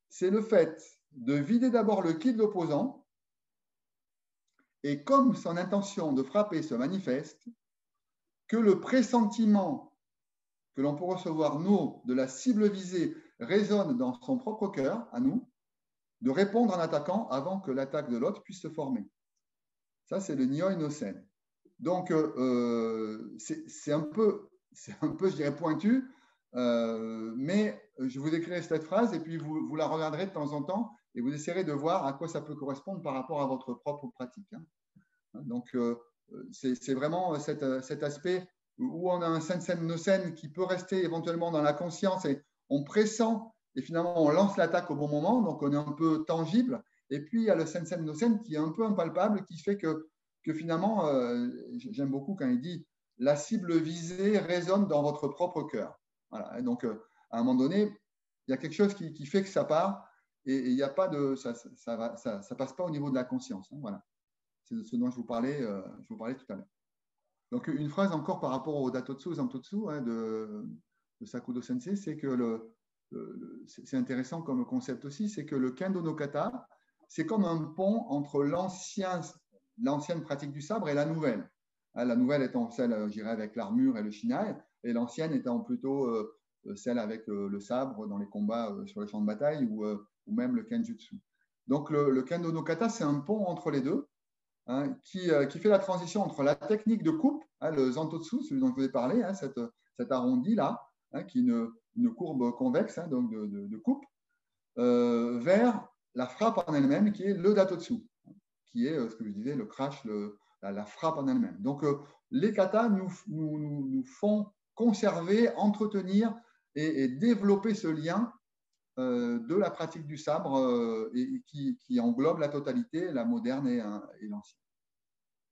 C'est le fait de vider d'abord le ki de l'opposant et comme son intention de frapper se manifeste, que le pressentiment que l'on peut recevoir, nous, de la cible visée résonne dans son propre cœur, à nous, de répondre en attaquant avant que l'attaque de l'autre puisse se former. Ça, c'est le Nyoi no Sen. Donc, c'est un peu, je dirais, pointu, mais je vous écrirai cette phrase et puis vous la regarderez de temps en temps et vous essaierez de voir à quoi ça peut correspondre par rapport à votre propre pratique. Hein. Donc, c'est vraiment cet aspect où on a un sen no sen qui peut rester éventuellement dans la conscience et on pressent et finalement on lance l'attaque au bon moment, donc on est un peu tangible. Et puis il y a le sen no sen qui est un peu impalpable, qui fait que finalement, j'aime beaucoup quand il dit la cible visée résonne dans votre propre cœur. Voilà. Et donc, à un moment donné, il y a quelque chose qui fait que ça part et il n'y a pas de, ça passe pas au niveau de la conscience. Hein, voilà. C'est ce dont je vous parlais tout à l'heure. Donc, une phrase encore par rapport au Datotsu Zantotsu hein, de Sakudo Sensei, c'est que c'est intéressant comme concept aussi, c'est que le Kendo no Kata, c'est comme un pont entre l'ancienne pratique du sabre et la nouvelle. Hein, la nouvelle étant celle, je dirais, avec l'armure et le shinai, et l'ancienne étant plutôt celle avec le sabre dans les combats sur les champs de bataille ou même le Kenjutsu. Donc, le Kendo no Kata, c'est un pont entre les deux. Hein, qui fait la transition entre la technique de coupe, hein, le Zantotsu, celui dont je vous ai parlé, hein, cet arrondi-là, hein, qui est une courbe convexe hein, donc de coupe, vers la frappe en elle-même, qui est le Datotsu, qui est ce que je disais, le crash, la frappe en elle-même. Donc, les katas nous font conserver, entretenir et développer ce lien de la pratique du sabre et qui englobe la totalité, la moderne et l'ancienne.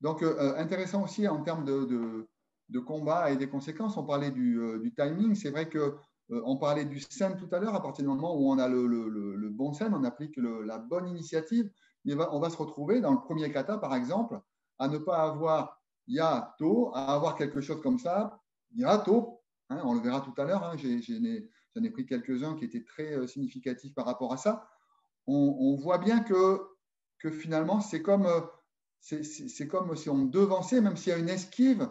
Donc, intéressant aussi en termes de combat et des conséquences, on parlait du timing. C'est vrai qu'on parlait du sen tout à l'heure, à partir du moment où on a le bon sen, on applique la bonne initiative, on va se retrouver dans le premier kata, par exemple, à ne pas avoir ya-to, à avoir quelque chose comme ça, ya-to, hein, on le verra tout à l'heure, hein, j'en ai pris quelques-uns qui étaient très significatifs par rapport à ça. On voit bien que finalement, c'est comme si on devançait, même s'il y a une esquive,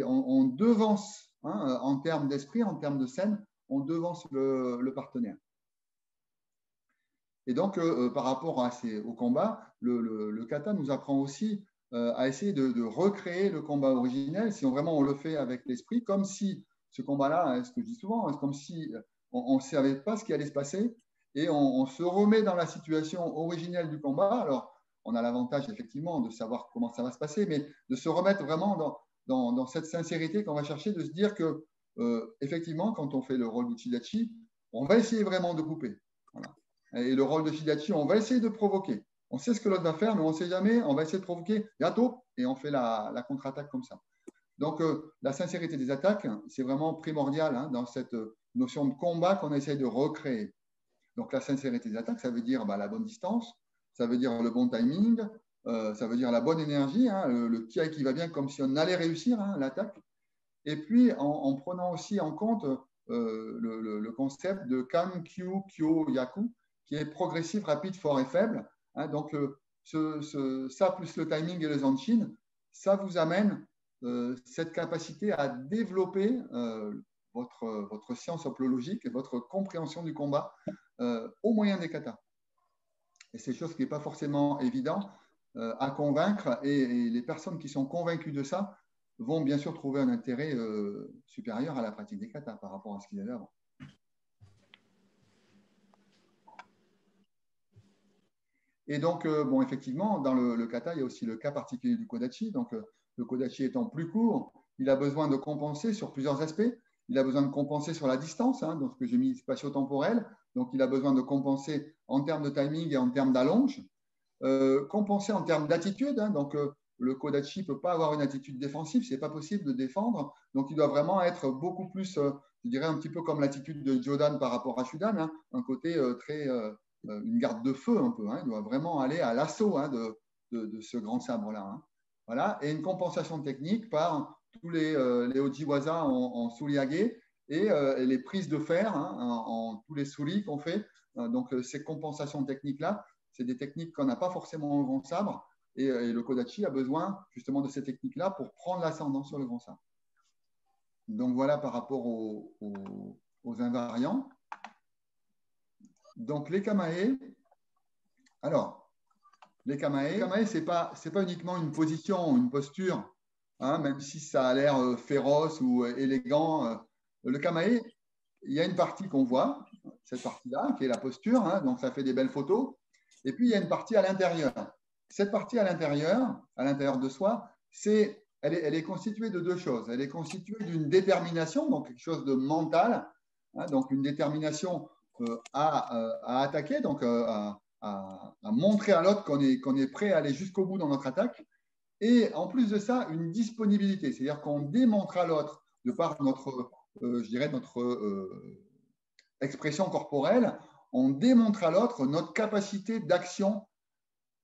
on devance, hein, en termes d'esprit, en termes de scène, on devance le partenaire. Et donc, par rapport au combat, le kata nous apprend aussi à essayer de recréer le combat originel, si vraiment on le fait avec l'esprit, comme si ce combat-là, ce que je dis souvent, c'est comme si on ne savait pas ce qui allait se passer et on se remet dans la situation originelle du combat. Alors, on a l'avantage effectivement de savoir comment ça va se passer, mais de se remettre vraiment dans cette sincérité qu'on va chercher, de se dire que effectivement, quand on fait le rôle d'Uchidachi, on va essayer vraiment de couper. Voilà. Et le rôle de Shidachi, on va essayer de provoquer. On sait ce que l'autre va faire, mais on ne sait jamais. On va essayer de provoquer, yato, et on fait la contre-attaque comme ça. Donc, la sincérité des attaques, c'est vraiment primordial hein, dans cette notion de combat qu'on essaye de recréer. Donc, la sincérité des attaques, ça veut dire la bonne distance, ça veut dire le bon timing, ça veut dire la bonne énergie, hein, le kiai qui va bien comme si on allait réussir hein, l'attaque. Et puis, en prenant aussi en compte le concept de kan, kyu, kyo, yaku, qui est progressif, rapide, fort et faible. Hein, donc, ça plus le timing et le zanshin, ça vous amène cette capacité à développer votre science hoplologique et votre compréhension du combat au moyen des katas. Et c'est chose qui n'est pas forcément évident à convaincre. Et les personnes qui sont convaincues de ça vont bien sûr trouver un intérêt supérieur à la pratique des katas par rapport à ce qu'ils avaient avant. Et donc, bon, effectivement, dans le kata, il y a aussi le cas particulier du kodachi. Donc, le kodachi étant plus court, il a besoin de compenser sur plusieurs aspects. Il a besoin de compenser sur la distance, hein, donc ce que j'ai mis spatio-temporel. Donc, il a besoin de compenser en termes de timing et en termes d'allonge. Compenser en termes d'attitude. Hein, donc, le Kodachi ne peut pas avoir une attitude défensive, ce n'est pas possible de défendre. Donc, il doit vraiment être beaucoup plus, je dirais, un petit peu comme l'attitude de Jodan par rapport à Shudan, hein, un côté une garde de feu un peu. Hein, il doit vraiment aller à l'assaut hein, de ce grand sabre-là. Hein. Voilà. Et une compensation technique par tous les Ojiwaza en Suliage et les prises de fer, hein, en tous les souris qu'on fait. Donc, ces compensations techniques-là, c'est des techniques qu'on n'a pas forcément au grand sabre. Et le Kodachi a besoin justement de ces techniques-là pour prendre l'ascendant sur le grand sabre. Donc, voilà par rapport aux invariants. Donc, les Kamae. Alors, les Kamae, ce n'est pas uniquement une position, une posture, hein, même si ça a l'air féroce ou élégant. Le Kamae, il y a une partie qu'on voit, cette partie-là, qui est la posture, hein, donc ça fait des belles photos. Et puis, il y a une partie à l'intérieur. Cette partie à l'intérieur de soi, elle est constituée de deux choses. Elle est constituée d'une détermination, donc quelque chose de mental, hein, donc une détermination à attaquer, donc à montrer à l'autre qu'on est prêt à aller jusqu'au bout dans notre attaque. Et en plus de ça, une disponibilité, c'est-à-dire qu'on démontre à l'autre, de par notre, je dirais, notre expression corporelle, on démontre à l'autre notre capacité d'action,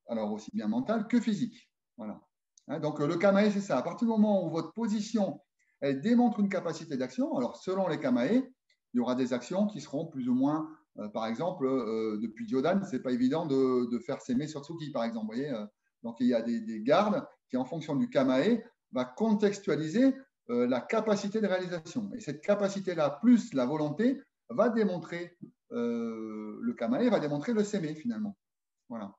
alors aussi bien mentale que physique. Voilà. Hein, donc le Kamae, c'est ça. À partir du moment où votre position, elle démontre une capacité d'action, alors selon les Kamae, il y aura des actions qui seront plus ou moins, par exemple, depuis Jodan, ce n'est pas évident de faire s'aimer sur Tsuki, par exemple. Vous voyez, donc il y a des gardes qui, en fonction du Kamae, va contextualiser la capacité de réalisation. Et cette capacité-là, plus la volonté, va démontrer le Kamae, va démontrer le s'aimer finalement. Voilà.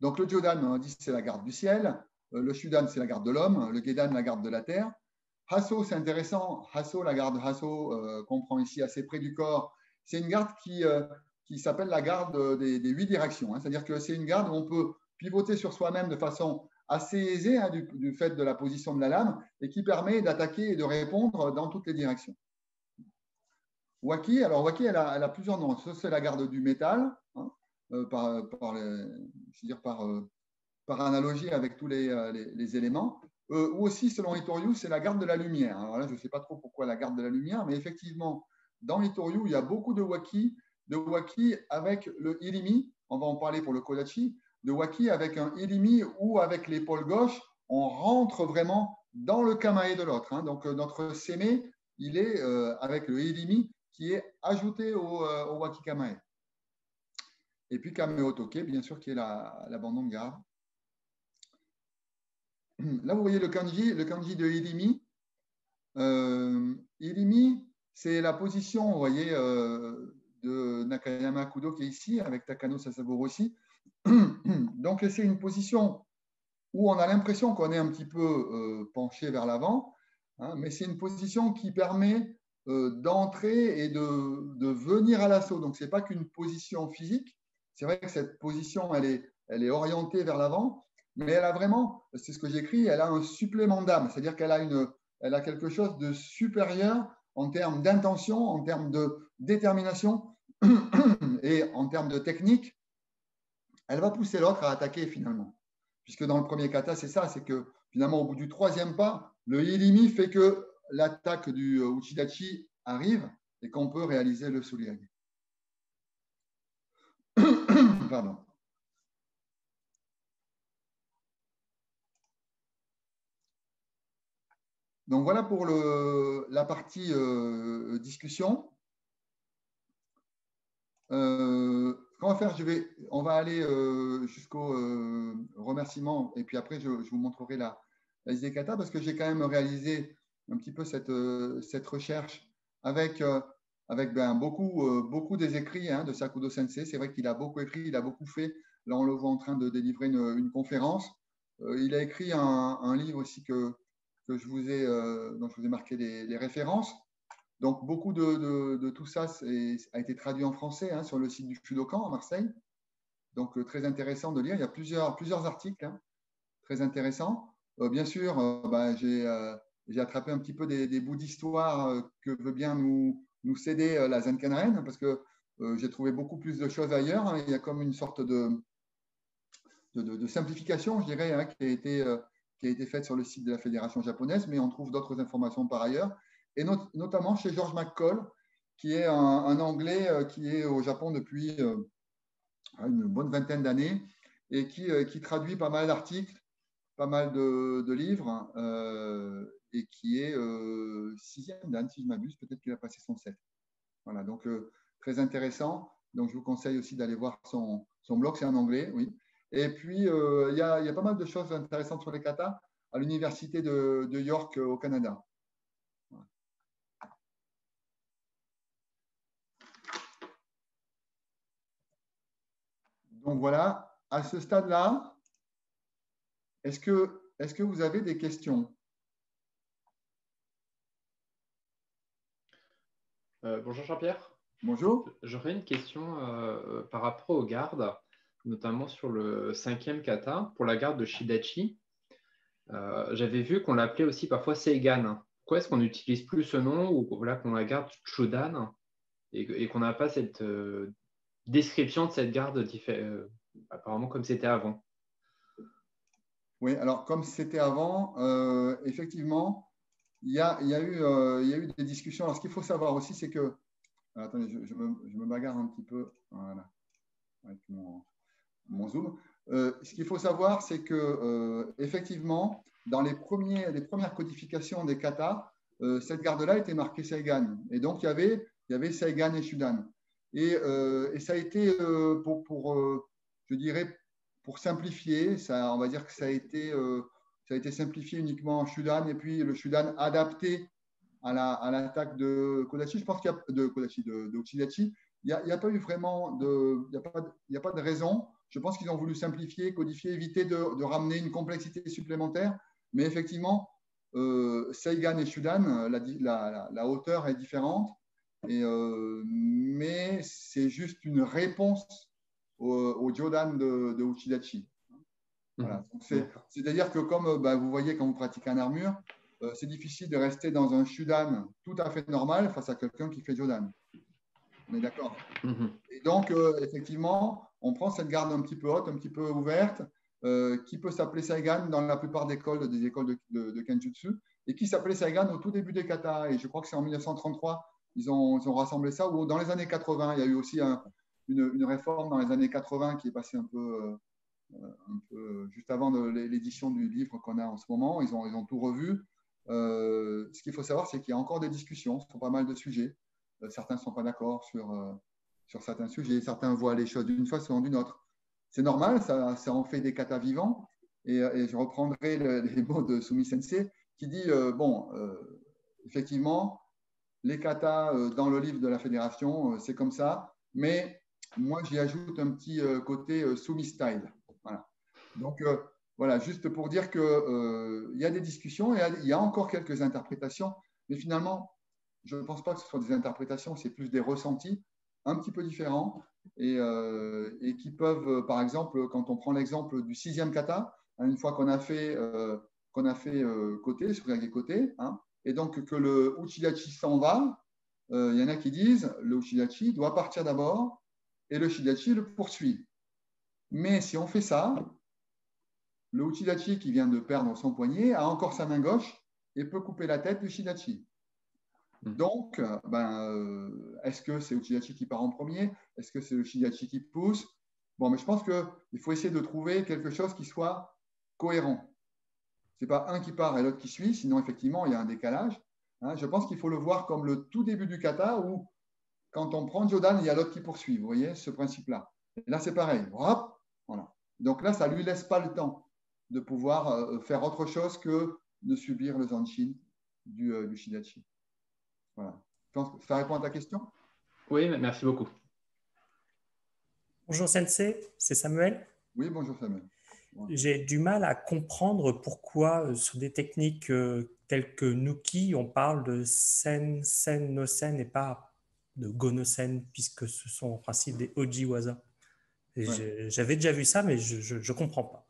Donc le Jodan, on dit c'est la garde du ciel, le Shudan c'est la garde de l'homme, le Gedan la garde de la terre. Hasso, c'est intéressant. Hasso, la garde Hasso, qu'on prend ici assez près du corps, c'est une garde qui s'appelle la garde des 8 directions. Hein. C'est-à-dire que c'est une garde où on peut pivoter sur soi-même de façon assez aisée hein, du fait de la position de la lame et qui permet d'attaquer et de répondre dans toutes les directions. Waki, alors Waki, elle a plusieurs noms. C'est la garde du métal, hein, par analogie avec tous les éléments. Ou aussi, selon Itouriou, c'est la garde de la lumière. Alors là, je ne sais pas trop pourquoi la garde de la lumière, mais effectivement, dans Itouriou, il y a beaucoup de waki avec le irimi, on va en parler pour le Kodachi, de waki avec un irimi ou avec l'épaule gauche, on rentre vraiment dans le kamae de l'autre. Hein. Donc, notre seme, il est avec le irimi qui est ajouté au waki kamae. Et puis Kameo Toke, bien sûr, qui est l'abandon de garde. Là, vous voyez le kanji de Irimi. Irimi, c'est la position, vous voyez, de Nakayama Kudo qui est ici, avec Takano Sasaburo aussi. Donc, c'est une position où on a l'impression qu'on est un petit peu penché vers l'avant, hein, mais c'est une position qui permet d'entrer et de venir à l'assaut. Donc, ce n'est pas qu'une position physique. C'est vrai que cette position, elle est orientée vers l'avant, mais elle a vraiment, c'est ce que j'écris, elle a un supplément d'âme, c'est-à-dire qu'elle a quelque chose de supérieur en termes d'intention, en termes de détermination et en termes de technique. Elle va pousser l'autre à attaquer finalement. Puisque dans le premier kata, c'est ça, c'est que finalement, au bout du troisième pas, le irimi fait que l'attaque du uchidachi arrive et qu'on peut réaliser le suliage. Pardon. Donc voilà pour la partie discussion. Ce qu'on va faire, on va aller jusqu'au remerciement et puis après je vous montrerai la Izekata parce que j'ai quand même réalisé un petit peu cette recherche avec beaucoup des écrits hein, de Sakudo Sensei. C'est vrai qu'il a beaucoup écrit, il a beaucoup fait. Là, on le voit en train de délivrer une conférence. Il a écrit un livre aussi dont je vous ai marqué les références. Donc, beaucoup de tout ça a été traduit en français hein, sur le site du Shudokan à Marseille. Donc, très intéressant de lire. Il y a plusieurs articles hein, très intéressants. Bien sûr, j'ai attrapé un petit peu des bouts d'histoire que veut bien nous céder la Zenkenren parce que j'ai trouvé beaucoup plus de choses ailleurs. Hein. Il y a comme une sorte de simplification, je dirais, hein, qui a été faite sur le site de la Fédération japonaise, mais on trouve d'autres informations par ailleurs, et notamment chez George McCall, qui est un Anglais qui est au Japon depuis une bonne vingtaine d'années et qui traduit pas mal d'articles, pas mal de livres, et qui est sixième dan, si je m'abuse, peut-être qu'il a passé son 7. Voilà, donc très intéressant. Donc je vous conseille aussi d'aller voir son blog, c'est en anglais, oui. Et puis il y a pas mal de choses intéressantes sur les katas à l'université de York au Canada. Voilà. Donc voilà, à ce stade-là, est-ce que vous avez des questions? Bonjour Jean-Pierre. Bonjour. J'aurais une question par rapport aux gardes, notamment sur le 5e kata, pour la garde de Shidachi. J'avais vu qu'on l'appelait aussi parfois Seigan. Pourquoi est-ce qu'on n'utilise plus ce nom ou voilà, qu'on la garde Chudan et qu'on n'a pas cette description de cette garde apparemment comme c'était avant? Oui, alors comme c'était avant, effectivement, il y a eu des discussions. Alors ce qu'il faut savoir aussi, c'est que… Attendez, je me bagarre un petit peu, voilà, avec mon zoom. Ce qu'il faut savoir, c'est que effectivement, dans les premières codifications des katas, cette garde-là était marquée Seigan. Et donc, il y avait Seigan et Shudan. Et ça a été, je dirais, pour simplifier, on va dire que ça a été simplifié uniquement en Shudan, et puis le Shudan adapté à l'attaque de Kodachi. Je pense qu'il y a de Uchidachi. Il n'y a pas eu vraiment il y a pas de raison. Je pense qu'ils ont voulu simplifier, codifier, éviter de ramener une complexité supplémentaire. Mais effectivement, Seigan et Shudan, la hauteur est différente. Mais c'est juste une réponse au Jodan de Uchidachi. Voilà. C'est-à-dire que comme vous voyez quand vous pratiquez en armure, c'est difficile de rester dans un Shudan tout à fait normal face à quelqu'un qui fait Jodan. On est d'accord? Et donc, effectivement, on prend cette garde un petit peu haute, un petit peu ouverte, qui peut s'appeler Seigan dans la plupart des écoles de Kenjutsu, et qui s'appelait Seigan au tout début des katas. Et je crois que c'est en 1933, ils ont rassemblé ça, ou dans les années 80, il y a eu aussi une réforme dans les années 80 qui est passée un peu juste avant l'édition du livre qu'on a en ce moment. Ils ont tout revu. Ce qu'il faut savoir, c'est qu'il y a encore des discussions sur pas mal de sujets. Certains ne sont pas d'accord sur certains sujets. Certains voient les choses d'une façon ou d'une autre. C'est normal, ça en fait des katas vivants. Et je reprendrai les mots de Sumi Sensei qui dit effectivement, les katas dans le livre de la fédération, c'est comme ça. Mais moi, j'y ajoute un petit côté Sumi style. Voilà. Donc, voilà, juste pour dire qu'il y a des discussions et il y a encore quelques interprétations, mais finalement, je ne pense pas que ce soit des interprétations, c'est plus des ressentis un petit peu différents et qui peuvent, par exemple, quand on prend l'exemple du 6e kata, hein, une fois qu'on a fait côté, sur les côtés, hein, et donc que le Uchidachi s'en va, il y en a qui disent le Uchidachi doit partir d'abord et le Shidachi le poursuit. Mais si on fait ça, le Uchidachi qui vient de perdre son poignet a encore sa main gauche et peut couper la tête du Shidachi. Donc, est-ce que c'est Uchidachi qui part en premier? Est-ce que c'est le Shidachi qui pousse? Bon, mais je pense qu'il faut essayer de trouver quelque chose qui soit cohérent. Ce n'est pas un qui part et l'autre qui suit, sinon effectivement, il y a un décalage. Hein, je pense qu'il faut le voir comme le tout début du kata où, quand on prend Jodan, il y a l'autre qui poursuit. Vous voyez ce principe-là. Et là, c'est pareil. Hop, voilà. Donc là, ça ne lui laisse pas le temps de pouvoir faire autre chose que de subir le zanshin du Shidachi. Voilà. Je pense que ça répond à ta question? Oui, merci beaucoup. Bonjour Sensei, c'est Samuel. Oui, bonjour Samuel. Ouais. J'ai du mal à comprendre pourquoi sur des techniques telles que Nuki, on parle de Sen, Sen, no Sen et pas de Go no Sen, puisque ce sont en principe des Ojiwaza. Ouais. J'avais déjà vu ça, mais je ne comprends pas.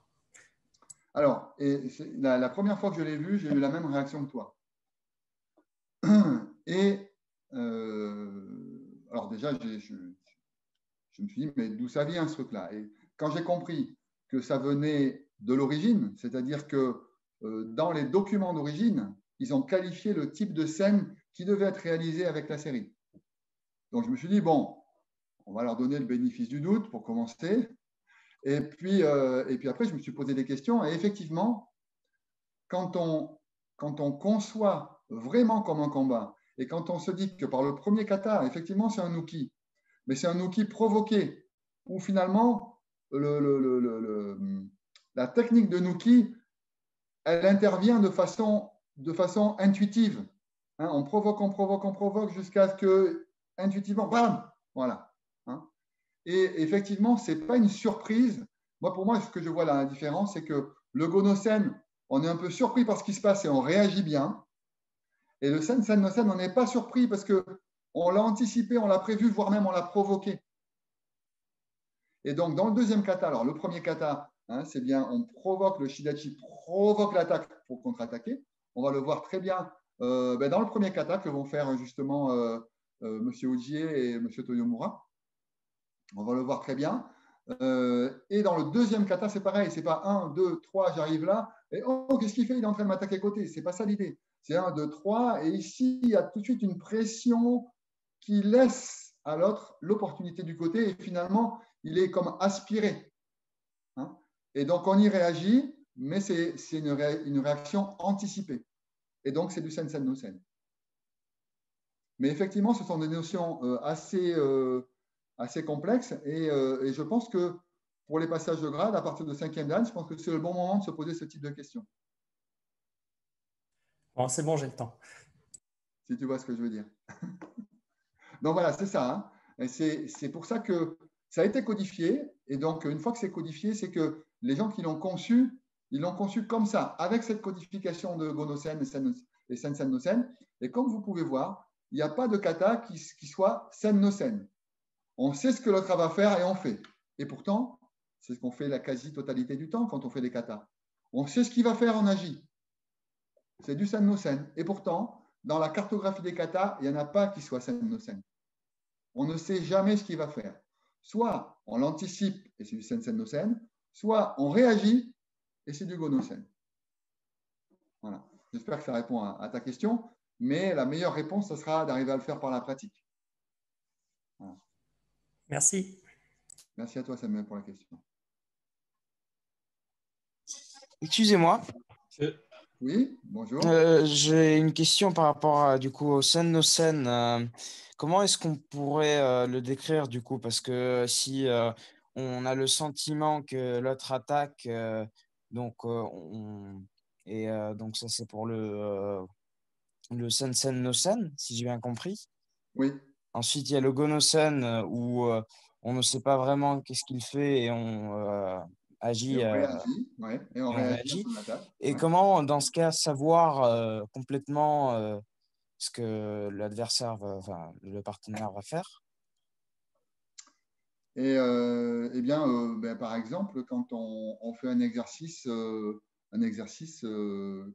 Alors, la première fois que je l'ai vu, j'ai eu la même réaction que toi. Et alors déjà, je me suis dit, mais d'où ça vient ce truc-là? Et quand j'ai compris que ça venait de l'origine, c'est-à-dire que dans les documents d'origine, ils ont qualifié le type de scène qui devait être réalisé avec la série. Donc je me suis dit, bon, on va leur donner le bénéfice du doute pour commencer. Et puis après, je me suis posé des questions. Et effectivement, quand on conçoit vraiment comme un combat, et quand on se dit que par le premier kata, effectivement, c'est un Uki, mais c'est un Uki provoqué, où finalement, la technique de Nuki, elle intervient de façon intuitive. Hein, on provoque jusqu'à ce que, intuitivement, bam, voilà. Hein. Et effectivement, ce n'est pas une surprise. Pour moi, ce que je vois la différence, c'est que le Gonosen, on est un peu surpris par ce qui se passe et on réagit bien. Et le Sen-Sen-No-Sen, on n'est pas surpris parce qu'on l'a anticipé, on l'a prévu, voire même on l'a provoqué. Et donc, dans le deuxième kata, alors le premier kata, hein, c'est bien, on provoque, le Shidachi provoque l'attaque pour contre-attaquer. On va le voir très bien dans le premier kata que vont faire justement M. Ojie et M. Toyomura. On va le voir très bien. Et dans le deuxième kata, c'est pareil. C'est pas 1, 2, 3, j'arrive là. Et oh, qu'est-ce qu'il fait? Il est en train de m'attaquer côté. C'est pas ça l'idée. C'est 1, 2, 3. Et ici, il y a tout de suite une pression qui laisse à l'autre l'opportunité du côté. Et finalement, il est comme aspiré. Hein, et donc, on y réagit, mais c'est une réaction anticipée. Et donc, c'est du Sen-Sen-No-Sen. Mais effectivement, ce sont des notions assez complexes. Et je pense que pour les passages de grade, à partir de 5e dan, je pense que c'est le bon moment de se poser ce type de questions. Bon, c'est bon, j'ai le temps. Si tu vois ce que je veux dire. Donc voilà, c'est ça. Hein. C'est pour ça que ça a été codifié. Et donc, une fois que c'est codifié, c'est que les gens qui l'ont conçu, ils l'ont conçu comme ça, avec cette codification de Gonosen et Sen-Sen-No-Sen. Et comme vous pouvez voir, il n'y a pas de kata qui soit Sen-No-Sen. On sait ce que l'autre va faire et on fait. Et pourtant, c'est ce qu'on fait la quasi-totalité du temps quand on fait des katas. On sait ce qu'il va faire, on agit. C'est du Sen-No-Sen. Et pourtant, dans la cartographie des katas, il n'y en a pas qui soit Sen-No-Sen. On ne sait jamais ce qu'il va faire. Soit on l'anticipe et c'est du Sen-Sen-No-Sen, soit on réagit et c'est du Go-No-Sen. Voilà. J'espère que ça répond à ta question, mais la meilleure réponse, ce sera d'arriver à le faire par la pratique. Voilà. Merci. Merci à toi, Samuel, pour la question. Excusez-moi. Oui, bonjour. J'ai une question par rapport du coup, au Sen-No-Sen. Comment est-ce qu'on pourrait le décrire du coup? Parce que si on a le sentiment que l'autre attaque, donc donc ça c'est pour le Sen-Sen-No-Sen, si j'ai bien compris. Oui. Ensuite, il y a le Go-No-Sen où on ne sait pas vraiment qu'est-ce qu'il fait et on agit. Et on réagit, ouais. Et on réagit à son attaque. Et ouais. comment, dans ce cas, savoir complètement ce que l'adversaire, le partenaire va faire? Et par exemple, quand on fait un exercice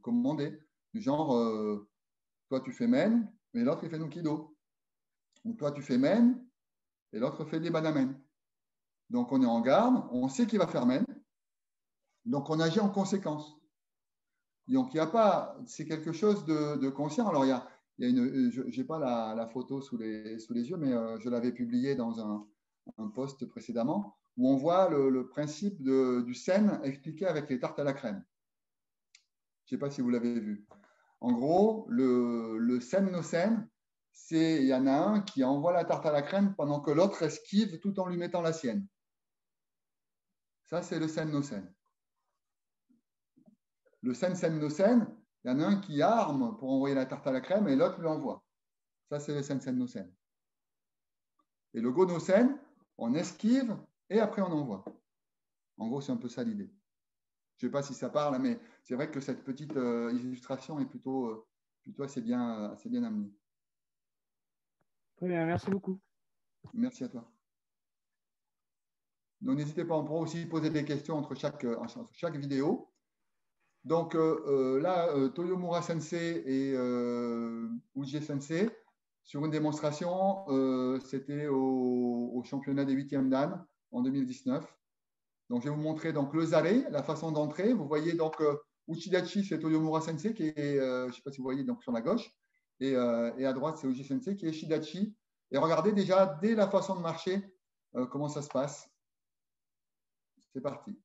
commandé, du genre, toi tu fais men, mais l'autre il fait Nukido. Ou toi tu fais men, et l'autre fait des banamen. Donc on est en garde, on sait qu'il va faire men, donc on agit en conséquence. Donc il n'y a pas, c'est quelque chose de conscient. Alors il y a une, je n'ai pas la photo sous les yeux, mais je l'avais publiée dans un post précédemment, où on voit le principe du sen expliqué avec les tartes à la crème. Je ne sais pas si vous l'avez vu. En gros, le sen-no-sen, il y en a un qui envoie la tarte à la crème pendant que l'autre esquive tout en lui mettant la sienne. Ça, c'est le sen-no-sen. Le sen-sen-no-sen, il y en a un qui arme pour envoyer la tarte à la crème et l'autre lui envoie. Ça, c'est le sen-sen-no-sen. Et le go-no-sen, on esquive et après on envoie. En gros, c'est un peu ça l'idée. Je ne sais pas si ça parle, mais c'est vrai que cette petite illustration est plutôt assez bien amenée. Très bien, merci beaucoup. Merci à toi. Donc, n'hésitez pas, on pourra aussi poser des questions entre chaque vidéo. Donc là, Toyomura Sensei et Ujie Sensei, sur une démonstration, c'était au championnat des 8e dan en 2019. Donc, je vais vous montrer donc, le Zare, la façon d'entrer. Vous voyez donc Uchidachi, c'est Toyomura Sensei qui est, je ne sais pas si vous voyez, donc, sur la gauche. Et à droite, c'est Uji Sensei qui est Shidachi. Et regardez déjà, dès la façon de marcher, comment ça se passe. C'est parti.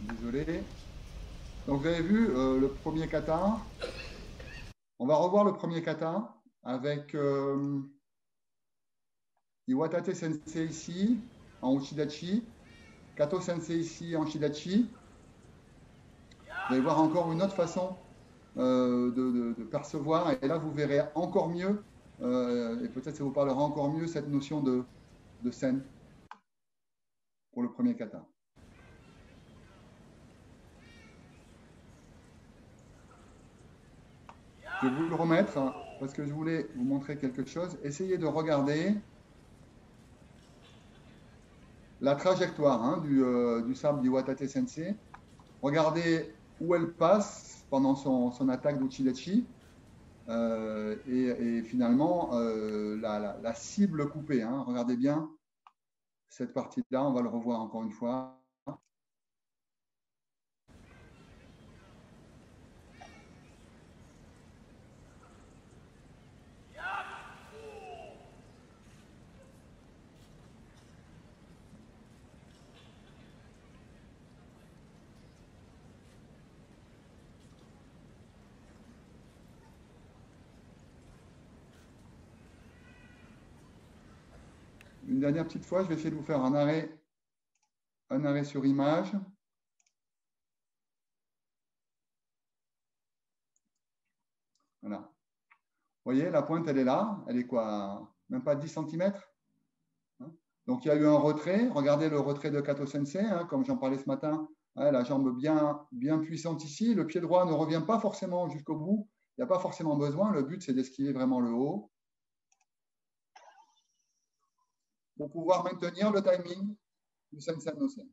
Désolé. Donc, vous avez vu le premier kata. On va revoir le premier kata avec Iwatate Sensei ici, en Uchidachi. Kato Sensei ici, en Shidachi. Vous allez voir encore une autre façon de percevoir. Et là, vous verrez encore mieux, et peut-être ça vous parlera encore mieux, cette notion de sen pour le premier kata. Je vais vous le remettre parce que je voulais vous montrer quelque chose. Essayez de regarder la trajectoire du sabre d'Iwatate Sensei. Regardez où elle passe pendant son attaque d'Uchidachi et finalement la cible coupée. Regardez bien cette partie-là, on va le revoir encore une fois. Une dernière petite fois, je vais essayer de vous faire un arrêt sur image. Voilà. Vous voyez, la pointe, elle est là. Elle est quoi? Même pas 10 cm. Donc, il y a eu un retrait. Regardez le retrait de Kato Sensei, comme j'en parlais ce matin. La jambe bien puissante ici. Le pied droit ne revient pas forcément jusqu'au bout. Il n'y a pas forcément besoin. Le but, c'est d'esquiver vraiment le haut, pour pouvoir maintenir le timing du Sensen no Sen.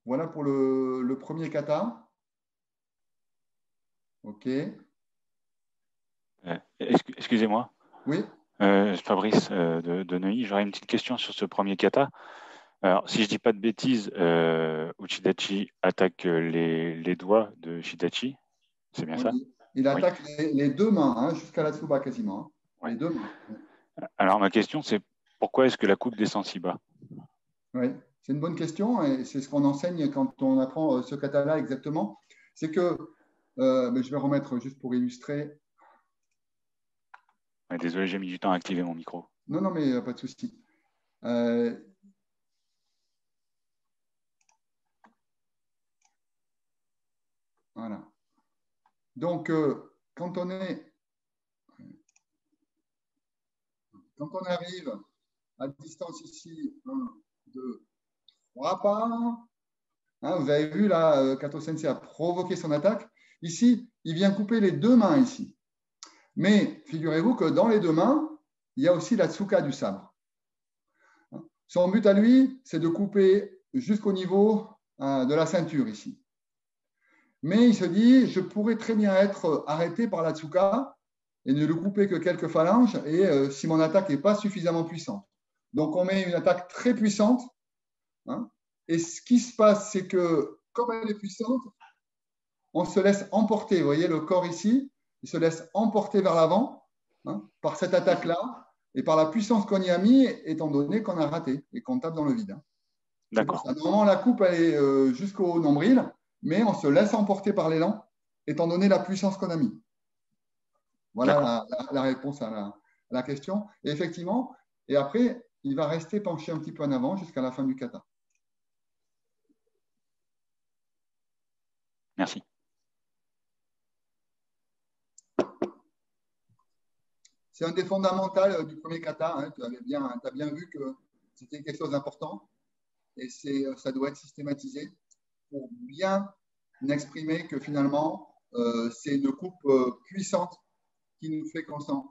Voilà pour le premier kata. OK. Excusez-moi. Oui. Fabrice de Neuilly, j'aurais une petite question sur ce premier kata. Alors, si je ne dis pas de bêtises, Uchidachi attaque les doigts de Shidachi. C'est bien ça? Il attaque les deux mains, jusqu'à la tsuba quasiment. Ouais. Les deux mains. Alors, ma question, c'est pourquoi est-ce que la coupe descend si bas? Oui, c'est une bonne question et c'est ce qu'on enseigne quand on apprend ce kata-là exactement. C'est que Mais je vais remettre juste pour illustrer. Ouais, désolé, j'ai mis du temps à activer mon micro. Non, non, mais pas de souci. Voilà. Donc, quand on arrive à distance ici, 1, 2, 3 pas, hein, vous avez vu là, Kato Sensei a provoqué son attaque. Ici, il vient couper les deux mains ici. Mais figurez-vous que dans les deux mains, il y a aussi la tsuka du sabre. Son but à lui, c'est de couper jusqu'au niveau de la ceinture ici. Mais il se dit, je pourrais très bien être arrêté par la tsuka et ne le couper que quelques phalanges et si mon attaque n'est pas suffisamment puissante. Donc, on met une attaque très puissante. Hein, et ce qui se passe, c'est que comme elle est puissante, on se laisse emporter. Vous voyez le corps ici, il se laisse emporter vers l'avant par cette attaque-là et par la puissance qu'on y a mis, étant donné qu'on a raté et qu'on tape dans le vide. D'accord. Normalement, la coupe, elle est jusqu'au nombril, mais on se laisse emporter par l'élan, étant donné la puissance qu'on a mis. Voilà la réponse à la question. Et effectivement, et après, il va rester penché un petit peu en avant jusqu'à la fin du kata. Merci. C'est un des fondamentaux du premier kata. Hein. Tu as bien vu que c'était quelque chose d'important. Et ça doit être systématisé pour bien exprimer que finalement, c'est une coupe puissante qui nous fait qu'on sent.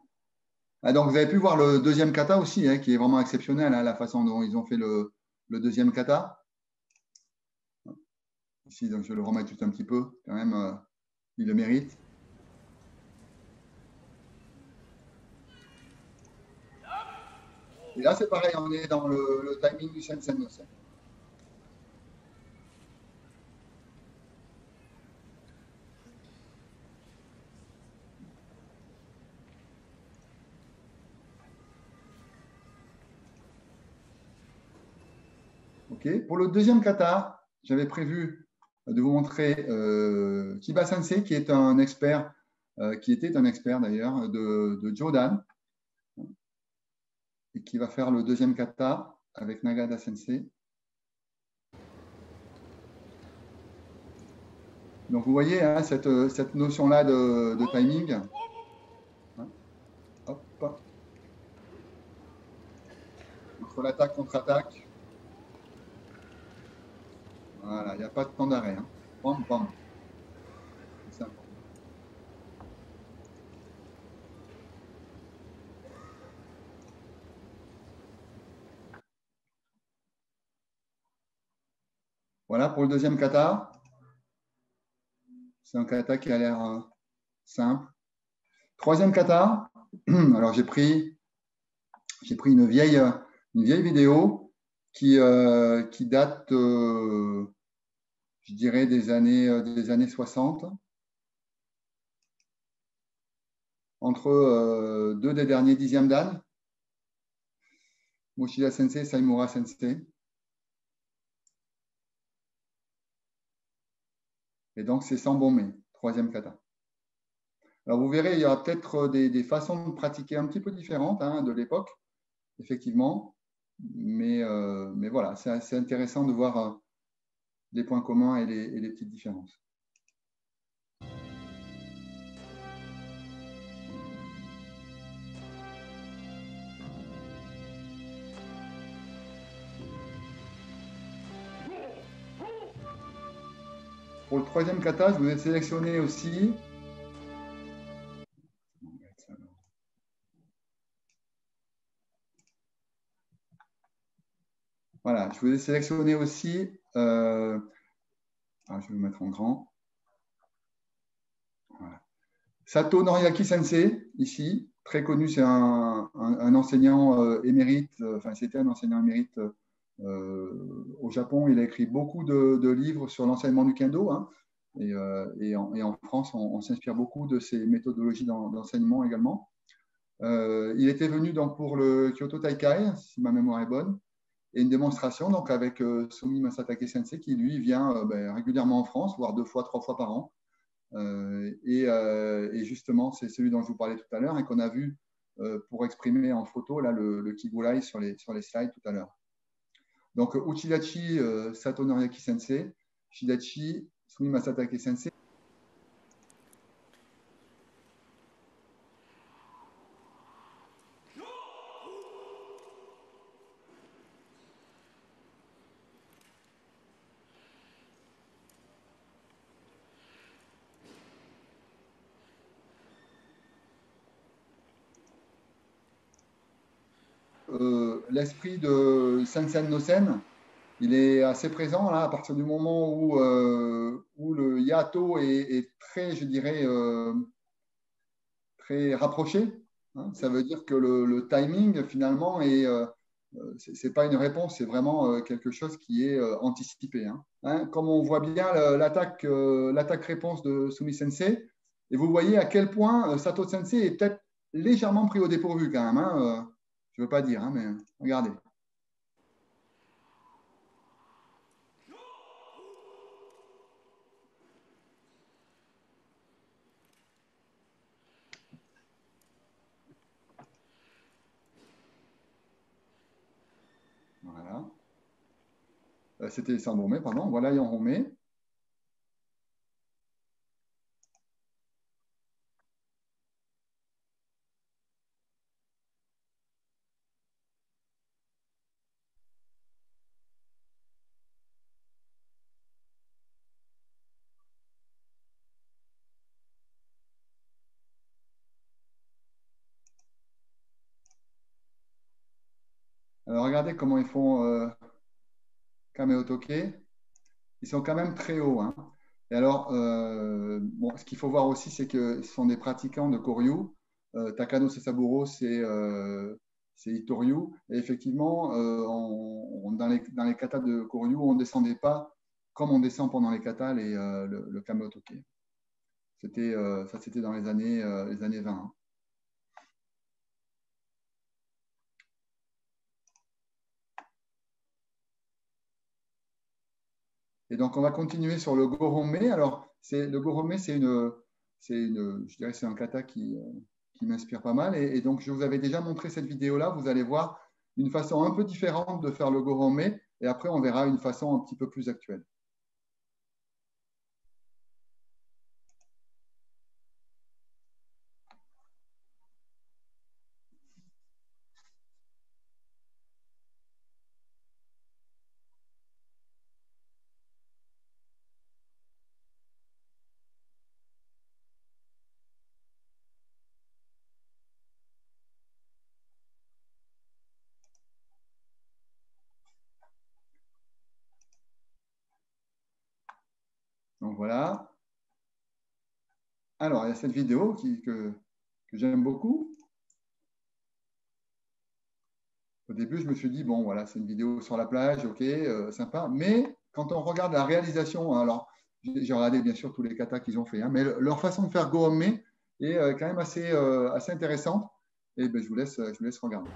Ah, donc, vous avez pu voir le deuxième kata aussi, hein, qui est vraiment exceptionnel, hein, la façon dont ils ont fait le deuxième kata. Ici, donc, je vais le remettre juste un petit peu, quand même, il le mérite. Et là, c'est pareil, on est dans le timing du Sensen no Sen. Okay. Pour le deuxième kata, j'avais prévu de vous montrer Kiba Sensei, qui est un expert, qui était un expert d'ailleurs de Jodan, et qui va faire le deuxième kata avec Nagada Sensei. Donc vous voyez hein, cette notion-là de timing. Hein. Hop. Entre l'attaque contre-attaque. Voilà, il n'y a pas de temps d'arrêt. Hein. Bam, bam. C'est important. Voilà pour le deuxième kata. C'est un kata qui a l'air simple. Troisième kata. Alors j'ai pris une vieille vidéo qui date, je dirais, des années 60. Entre deux des derniers dixièmes dan, Mochida Sensei et Saimura Sensei. Et donc, c'est Sambome, troisième kata. Alors, vous verrez, il y aura peut-être des façons de pratiquer un petit peu différentes hein, de l'époque, effectivement. Mais voilà, c'est assez intéressant de voir les points communs et les petites différences. Pour le troisième kata, je vous ai sélectionné aussi voilà, je vous ai sélectionné aussi je vais le mettre en grand. Voilà. Sato Noriaki Sensei, ici, très connu, c'est un enseignant émérite, enfin c'était un enseignant émérite au Japon. Il a écrit beaucoup de livres sur l'enseignement du kendo. Hein, et en France, on s'inspire beaucoup de ses méthodologies d'enseignement également. Il était venu donc pour le Kyoto Taikai, si ma mémoire est bonne, et une démonstration donc avec Sumi Masatake Sensei qui lui vient régulièrement en France, voire 2 fois, 3 fois par an. Et justement, c'est celui dont je vous parlais tout à l'heure et qu'on a vu pour exprimer en photo là, le Kigurui sur les slides tout à l'heure. Donc, Uchidachi Sato Noriaki Sensei, Shidachi Sumi Masatake Sensei. L'esprit de Sensen no Sen, il est assez présent là, à partir du moment où le yato est très, je dirais, très rapproché. Hein. Ça veut dire que le timing, finalement, c'est pas une réponse, c'est vraiment quelque chose qui est anticipé. Hein. Hein, comme on voit bien l'attaque-réponse de Sumi Sensei, et vous voyez à quel point Sato Sensei est peut-être légèrement pris au dépourvu quand même. Hein. Je ne veux pas dire, hein, mais regardez. Voilà. C'était Sanbomé, pardon. Voilà Yanromé. Alors, regardez comment ils font Kameo Toke. Ils sont quand même très hauts. Hein. Et alors, bon, ce qu'il faut voir aussi, c'est que ce sont des pratiquants de Koryu. Takano Sesaburo, c'est Itoryu. Et effectivement, dans les katas de Koryu, on ne descendait pas comme on descend pendant les katas le Kameo Toke. Ça, c'était dans les années 20. Hein. Et donc, on va continuer sur le Gorome. Alors, le Gorome, je dirais, c'est un kata qui m'inspire pas mal. Et donc, je vous avais déjà montré cette vidéo-là. Vous allez voir une façon un peu différente de faire le Gorome. Et après, on verra une façon un petit peu plus actuelle. Donc, voilà. Alors, il y a cette vidéo que j'aime beaucoup. Au début, je me suis dit, bon, voilà, c'est une vidéo sur la plage, ok, sympa. Mais quand on regarde la réalisation, alors, j'ai regardé bien sûr tous les katas qu'ils ont fait, hein, mais leur façon de faire Gorome est quand même assez intéressante. Et ben, je vous laisse regarder.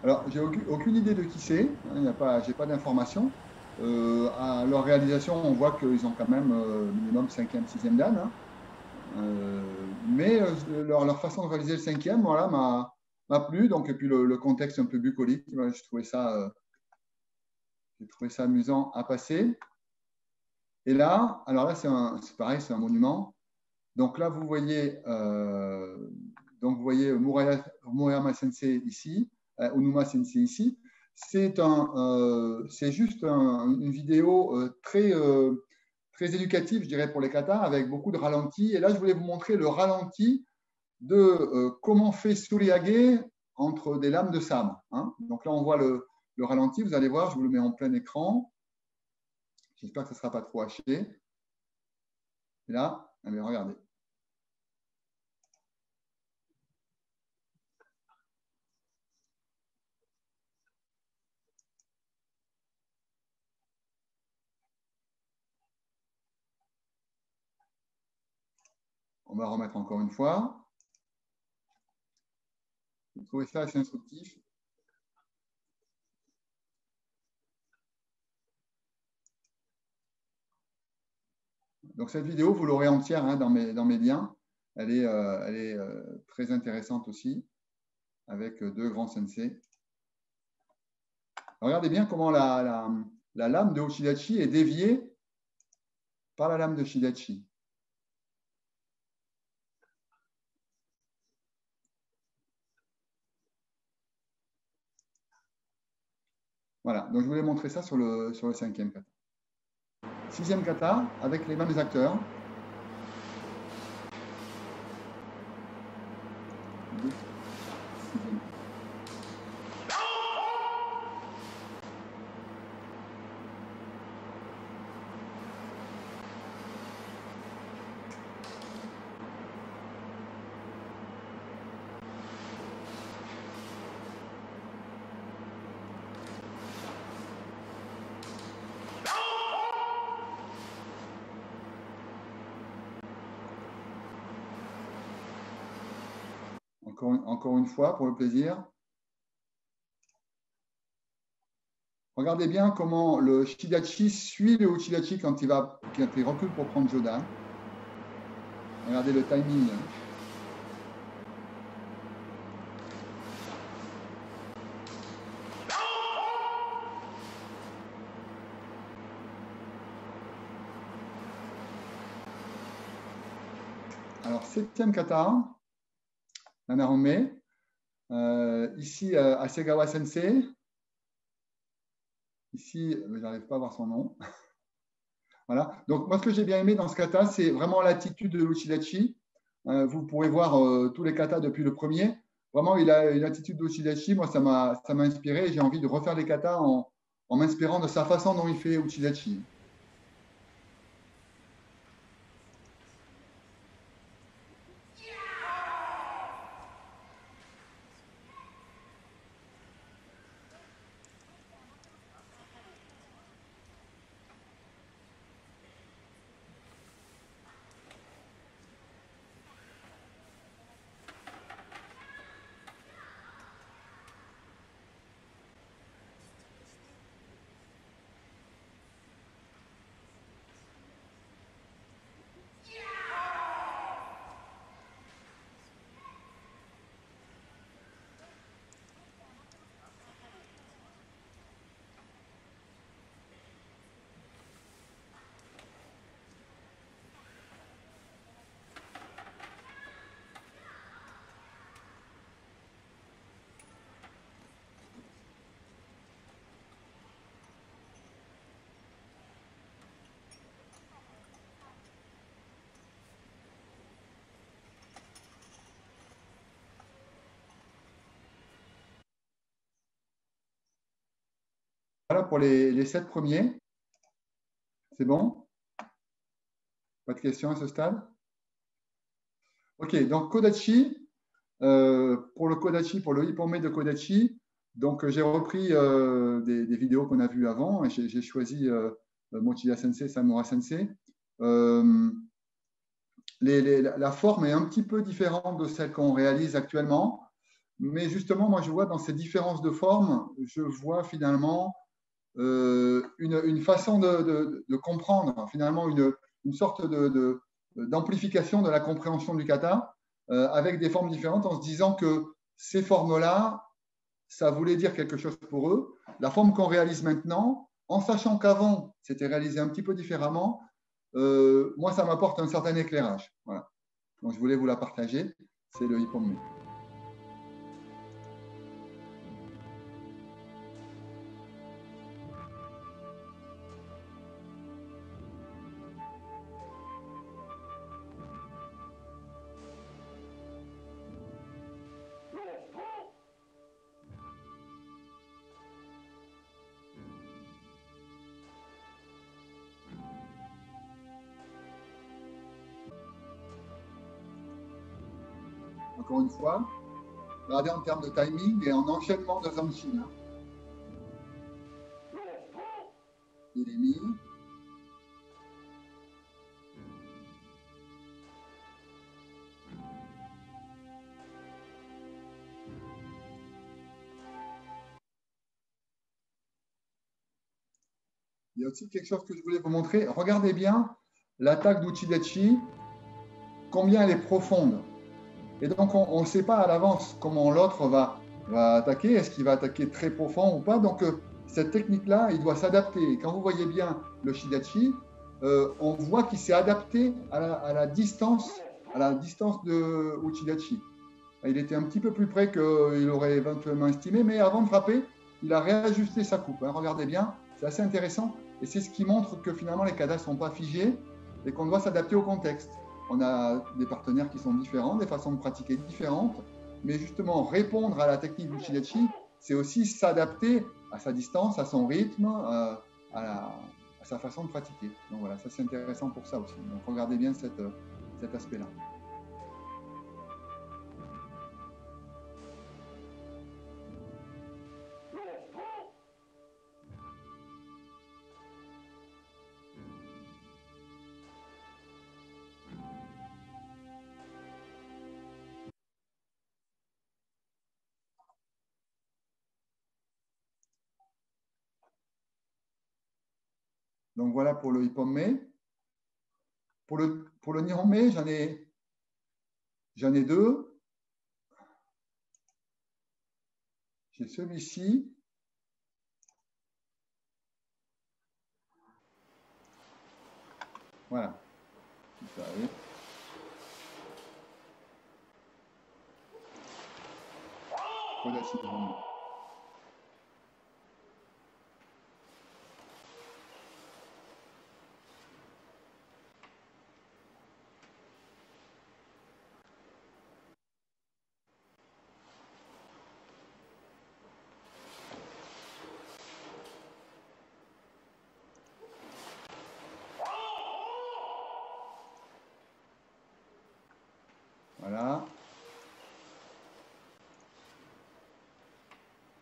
Alors, j'ai aucune idée de qui c'est, hein, j'ai pas d'informations. À leur réalisation, on voit qu'ils ont quand même minimum 5e, 6e dan. Hein. Mais leur façon de réaliser le 5e, voilà, m'a plu. Donc, et puis le contexte un peu bucolique, j'ai trouvé ça amusant à passer. Et là, alors là, c'est pareil, c'est un monument. Donc là, vous voyez Murayama Sensei ici, Onuma Sensei ici. C'est juste une vidéo très éducative, je dirais, pour les katas, avec beaucoup de ralentis. Et là, je voulais vous montrer le ralenti de comment fait Suriage entre des lames de sabre. Hein. Donc là, on voit le ralenti. Vous allez voir, je vous le mets en plein écran. J'espère que ce ne sera pas trop haché. Et là, allez, regardez. On va remettre encore une fois. Vous trouvez ça assez instructif. Donc cette vidéo, vous l'aurez entière hein, dans mes liens. Elle est très intéressante aussi, avec deux grands sensei. Regardez bien comment la lame de Uchidachi est déviée par la lame de Shidachi. Voilà, donc je voulais montrer ça sur le 5e kata. 6e kata, avec les mêmes acteurs. Encore une fois, pour le plaisir. Regardez bien comment le Shidachi suit le Uchidachi quand il recule pour prendre Jodan. Regardez le timing. Alors, 7e kata, Nanahome. Ici, Asegawa Sensei. Ici, je n'arrive pas à voir son nom. Voilà. Donc, moi, ce que j'ai bien aimé dans ce kata, c'est vraiment l'attitude de l'Uchidachi. Vous pourrez voir tous les katas depuis le premier. Vraiment, il a une attitude d'Uchidachi. Moi, ça m'a inspiré. J'ai envie de refaire les katas en m'inspirant de sa façon dont il fait Uchidachi. Voilà pour les 7 premiers. C'est bon? Pas de questions à ce stade? Ok, donc Kodachi, pour le Ippon-me de Kodachi, donc j'ai repris des vidéos qu'on a vues avant et j'ai choisi Mochiya Sensei, Samura Sensei. La forme est un petit peu différente de celle qu'on réalise actuellement, mais justement, moi je vois dans ces différences de forme, je vois finalement une façon de comprendre, finalement une sorte d'amplification de la compréhension du kata avec des formes différentes en se disant que ces formes-là, ça voulait dire quelque chose pour eux. La forme qu'on réalise maintenant, en sachant qu'avant, c'était réalisé un petit peu différemment, moi, ça m'apporte un certain éclairage. Voilà. Donc, je voulais vous la partager. C'est le Ippon-me. Encore une fois, regardez en termes de timing et en enchaînement de Zanshin. Il est mis. il y a aussi quelque chose que je voulais vous montrer. Regardez bien l'attaque d'Uchidachi, combien elle est profonde. Et donc, on ne sait pas à l'avance comment l'autre va attaquer. Est-ce qu'il va attaquer très profond ou pas? Donc, cette technique-là, il doit s'adapter. Et quand vous voyez bien le Shidachi, on voit qu'il s'est adapté à la distance de Uchidachi. Il était un petit peu plus près qu'il aurait éventuellement estimé, mais avant de frapper, il a réajusté sa coupe. Regardez bien, c'est assez intéressant. Et c'est ce qui montre que finalement, les katas ne sont pas figés et qu'on doit s'adapter au contexte. On a des partenaires qui sont différents, des façons de pratiquer différentes, mais justement, répondre à la technique du Shidachi, c'est aussi s'adapter à sa distance, à son rythme, à sa façon de pratiquer. Donc voilà, ça c'est intéressant pour ça aussi. Donc regardez bien cet aspect-là. Donc voilà pour le Ippon-me. Pour le Nihon-me, j'en ai deux. J'ai celui-ci. Voilà. Ça, oui. Kodachi Nihon-me. Voilà.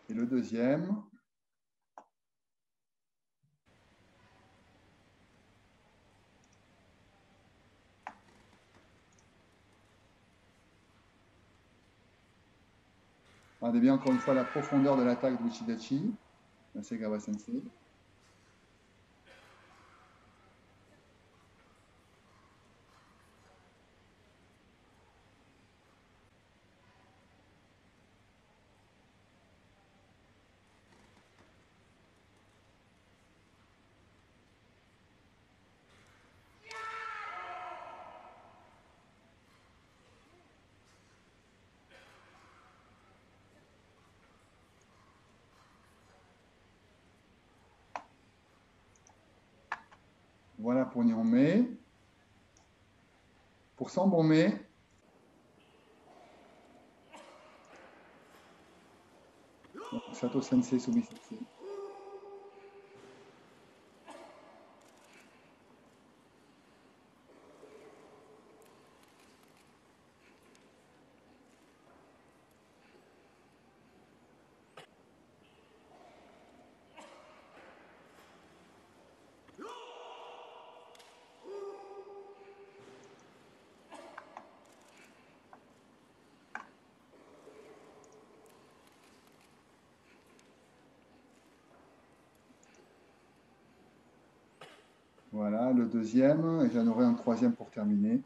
Et le deuxième. Regardez bien encore une fois la profondeur de l'attaque d'Uchidachi, Hasegawa Sensei. Voilà pour Nihon-me. Pour Sanbon-me, Sato Sensei, Sumi Sensei. Voilà, le deuxième, et j'en aurai un troisième pour terminer.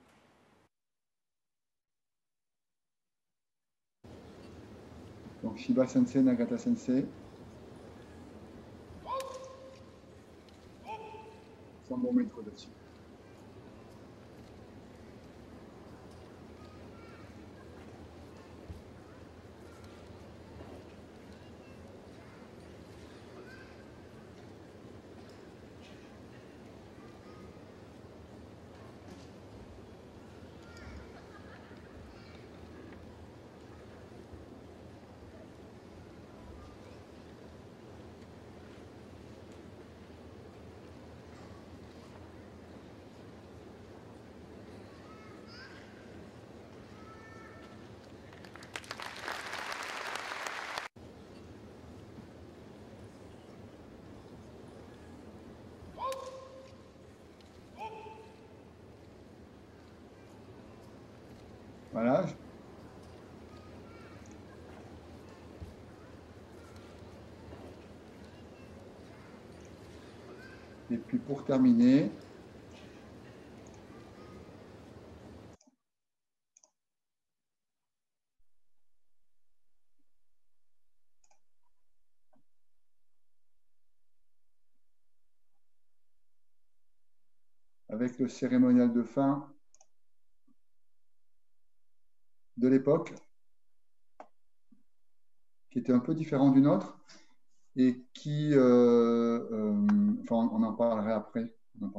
Donc Shiba Sensei, Nagata Sensei. Sanbon-me Kodachi. Voilà. Et puis pour terminer, avec le cérémonial de fin de l'époque, qui était un peu différent du nôtre et qui, enfin, on en parlerait après. Donc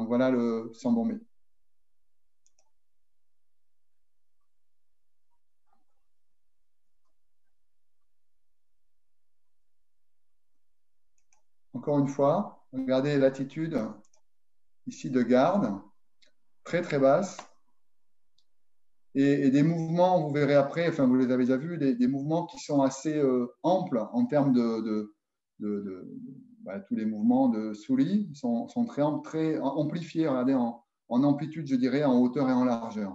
voilà le Sambomé. Encore une fois, regardez l'attitude ici de garde, très très basse, et des mouvements, vous verrez après, enfin vous les avez déjà vus, des mouvements qui sont assez amples en termes tous les mouvements de souris sont très amplifiés, regardez, en amplitude, je dirais, en hauteur et en largeur.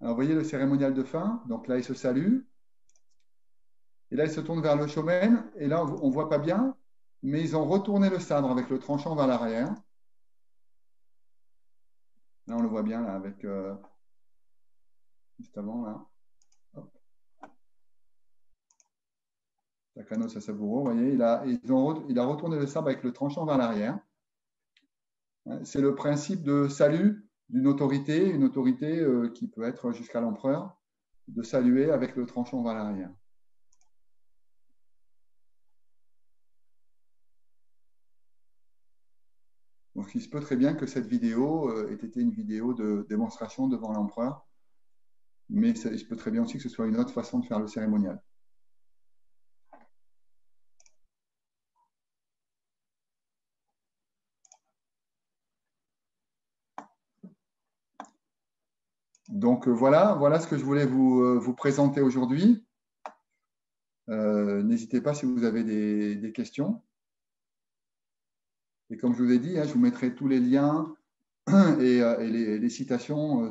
Alors, vous voyez le cérémonial de fin. Donc là, il se salue. Et là, il se tourne vers le shomen. Et là, on ne voit pas bien, mais ils ont retourné le sabre avec le tranchant vers l'arrière. Là, on le voit bien, là, avec juste avant, là. Hop. Takano Sasaburo, vous voyez, il a retourné le sabre avec le tranchant vers l'arrière. C'est le principe de salut d'une autorité, une autorité qui peut être jusqu'à l'empereur, de saluer avec le tranchant vers l'arrière. Donc, il se peut très bien que cette vidéo ait été une vidéo de démonstration devant l'empereur, mais il se peut très bien aussi que ce soit une autre façon de faire le cérémonial. Donc voilà ce que je voulais vous présenter aujourd'hui. N'hésitez pas si vous avez des questions. Et comme je vous ai dit, je vous mettrai tous les liens et les citations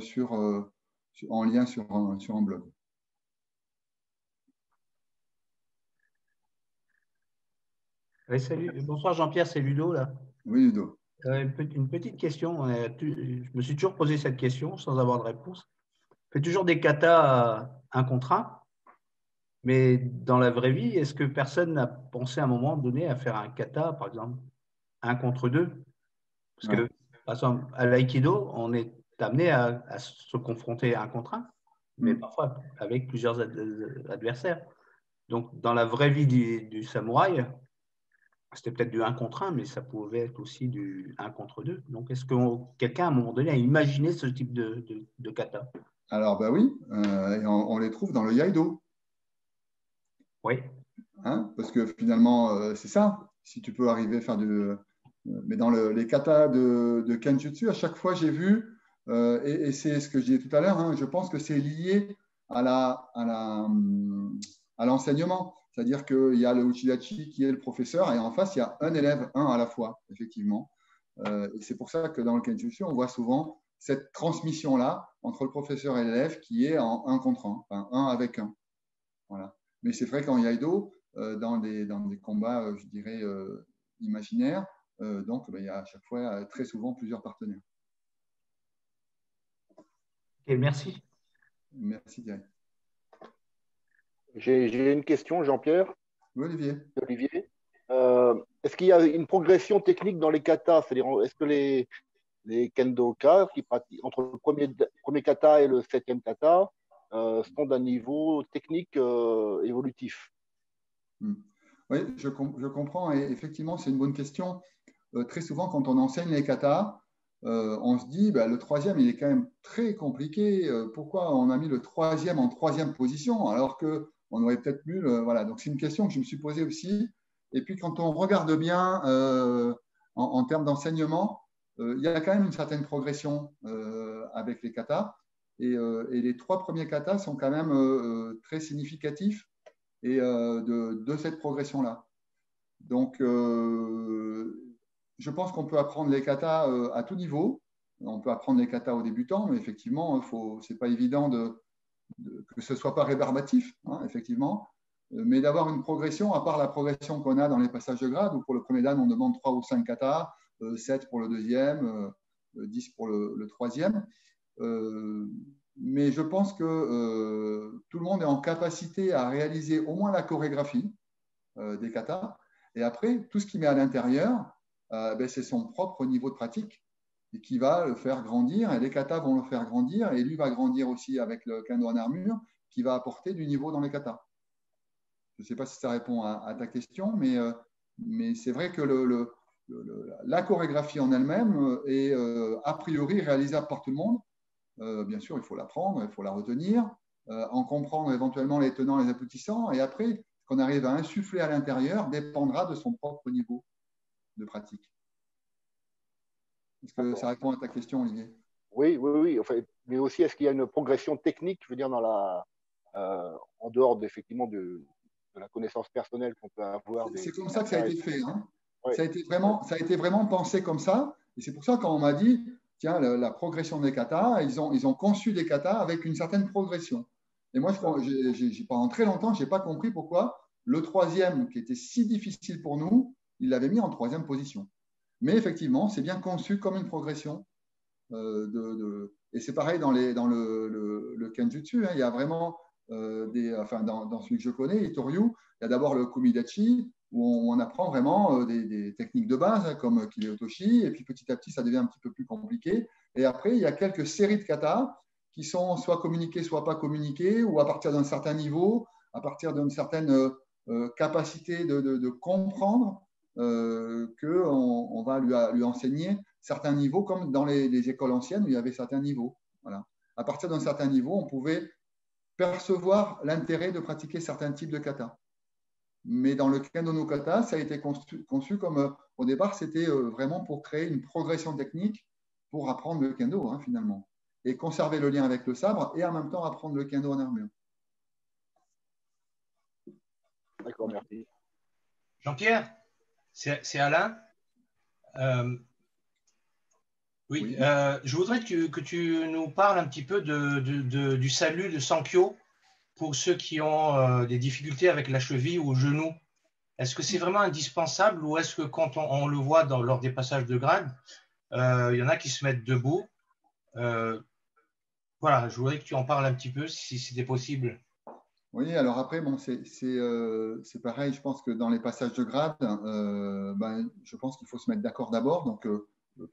en lien sur un blog. Oui, salut. Bonsoir Jean-Pierre, c'est Ludo là. Oui, Ludo. Une petite question. Je me suis toujours posé cette question sans avoir de réponse. Je fais toujours des katas 1 contre 1, mais dans la vraie vie, est-ce que personne n'a pensé à un moment donné à faire un kata, par exemple, 1 contre 2? Parce que, par exemple, à l'aïkido, on est amené à se confronter 1 contre 1, mais parfois avec plusieurs adversaires. Donc, dans la vraie vie du samouraï, c'était peut-être du 1 contre 1, mais ça pouvait être aussi du 1 contre 2. Donc, est-ce que quelqu'un, à un moment donné, a imaginé ce type de kata? Alors, ben oui, on les trouve dans le Iaido. Oui. Parce que finalement, c'est ça. Si tu peux arriver à faire mais dans les katas de Kenjutsu, à chaque fois, j'ai vu, et c'est ce que je disais tout à l'heure, je pense que c'est lié à l'enseignement. C'est-à-dire qu'il y a le Uchidachi qui est le professeur et en face, il y a un élève, un à la fois, effectivement. Et c'est pour ça que dans le Kenjutsu, on voit souvent cette transmission-là entre le professeur et l'élève qui est en 1 contre 1, enfin 1 avec 1. Voilà. Mais c'est vrai qu'en Iaido, dans des combats, je dirais, imaginaires, donc il y a à chaque fois, très souvent, plusieurs partenaires. Ok, merci. Merci, Thierry. J'ai une question, Jean-Pierre. Oui, Olivier. Est-ce qu'il y a une progression technique dans les katas? C'est-à-dire, est-ce que les kendoka qui pratiquent entre le premier kata et le 7e kata sont d'un niveau technique évolutif. Oui, je comprends. Et effectivement, c'est une bonne question. Très souvent, quand on enseigne les katas, on se dit, le troisième, il est quand même très compliqué. Pourquoi on a mis le troisième en troisième position alors qu'on aurait peut-être mieux… voilà. Donc, c'est une question que je me suis posée aussi. Et puis, quand on regarde bien en termes d'enseignement, il y a quand même une certaine progression avec les katas. Et les 3 premiers katas sont quand même très significatifs et de cette progression-là. Donc, je pense qu'on peut apprendre les katas à tout niveau. On peut apprendre les katas aux débutants, mais effectivement, ce n'est pas évident que ce ne soit pas rébarbatif, hein, effectivement. Mais d'avoir une progression, à part la progression qu'on a dans les passages de grade, où pour le premier dan, on demande 3 ou 5 katas, 7 pour le deuxième, 10 pour le troisième. Mais je pense que tout le monde est en capacité à réaliser au moins la chorégraphie des katas. Et après, tout ce qu'il met à l'intérieur, c'est son propre niveau de pratique et qui va le faire grandir. Et les katas vont le faire grandir. Et lui va grandir aussi avec le kendo en armure qui va apporter du niveau dans les katas. Je ne sais pas si ça répond à ta question, mais c'est vrai que la chorégraphie en elle-même est a priori réalisable par tout le monde. Bien sûr, il faut l'apprendre, il faut la retenir, en comprendre éventuellement les tenants et les aboutissants. Et après, ce qu'on arrive à insuffler à l'intérieur dépendra de son propre niveau de pratique. Est-ce que ça répond à ta question, Olivier? Oui. Enfin, mais aussi, est-ce qu'il y a une progression technique, je veux dire, en dehors effectivement de la connaissance personnelle qu'on peut avoir? C'est comme ça que ça a été fait. Hein. Ouais. Ça a été vraiment pensé comme ça. Et c'est pour ça quand on m'a dit, tiens, la progression des katas, ils ont conçu des katas avec une certaine progression. Et moi, pendant très longtemps, je n'ai pas compris pourquoi le troisième, qui était si difficile pour nous, il l'avait mis en troisième position. Mais effectivement, c'est bien conçu comme une progression. Et c'est pareil dans le Kenjutsu. Hein, il y a vraiment dans celui que je connais, Itoryu, il y a d'abord le Kumidachi, où on apprend vraiment des techniques de base, hein, comme Kile-Otoshi, et puis petit à petit, ça devient un petit peu plus compliqué. Et après, il y a quelques séries de katas qui sont soit communiquées, soit pas communiquées, ou à partir d'un certain niveau, à partir d'une certaine capacité de comprendre qu'on va lui enseigner certains niveaux, comme dans les écoles anciennes où il y avait certains niveaux. Voilà. À partir d'un certain niveau, on pouvait percevoir l'intérêt de pratiquer certains types de kata. Mais dans le kendo no kata, ça a été conçu comme, au départ, c'était vraiment pour créer une progression technique pour apprendre le kendo, hein, finalement, et conserver le lien avec le sabre et en même temps apprendre le kendo en armure. D'accord, merci. Jean-Pierre, c'est Alain. Oui. Je voudrais que tu nous parles un petit peu du salut de Sankyo pour ceux qui ont des difficultés avec la cheville ou au genou. Est-ce que c'est vraiment indispensable ou est-ce que quand on le voit lors des passages de grade, il y en a qui se mettent debout? Voilà, je voudrais que tu en parles un petit peu si c'était possible. Oui, alors après, bon, c'est pareil, je pense que dans les passages de grade, je pense qu'il faut se mettre d'accord d'abord, donc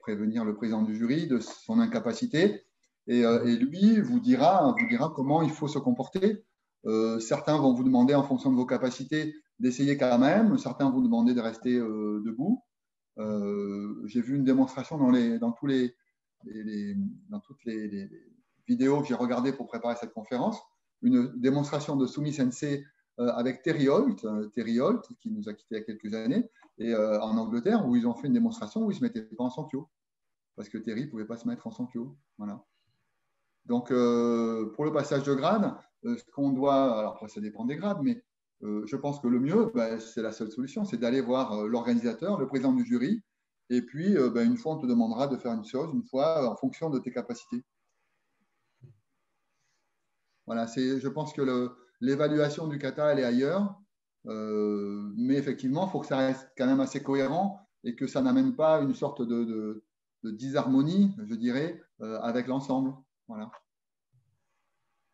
prévenir le président du jury de son incapacité, et lui vous dira comment il faut se comporter. Certains vont vous demander, en fonction de vos capacités, d'essayer quand même, certains vous demander de rester debout. J'ai vu une démonstration dans toutes les vidéos que j'ai regardées pour préparer cette conférence, une démonstration de Sumi Sensei avec Terry Holt, qui nous a quittés il y a quelques années, et en Angleterre, où ils ont fait une démonstration où ils ne se mettaient pas en Sankyo, parce que Terry ne pouvait pas se mettre en Sankyo. Voilà. Donc, pour le passage de grade, ce qu'on doit, alors après ça dépend des grades, mais je pense que le mieux, c'est la seule solution, c'est d'aller voir l'organisateur, le président du jury, et puis une fois on te demandera de faire une chose, une fois en fonction de tes capacités. Voilà, je pense que l'évaluation du kata, elle est ailleurs, mais effectivement, il faut que ça reste quand même assez cohérent et que ça n'amène pas une sorte de disharmonie, je dirais, avec l'ensemble. Voilà.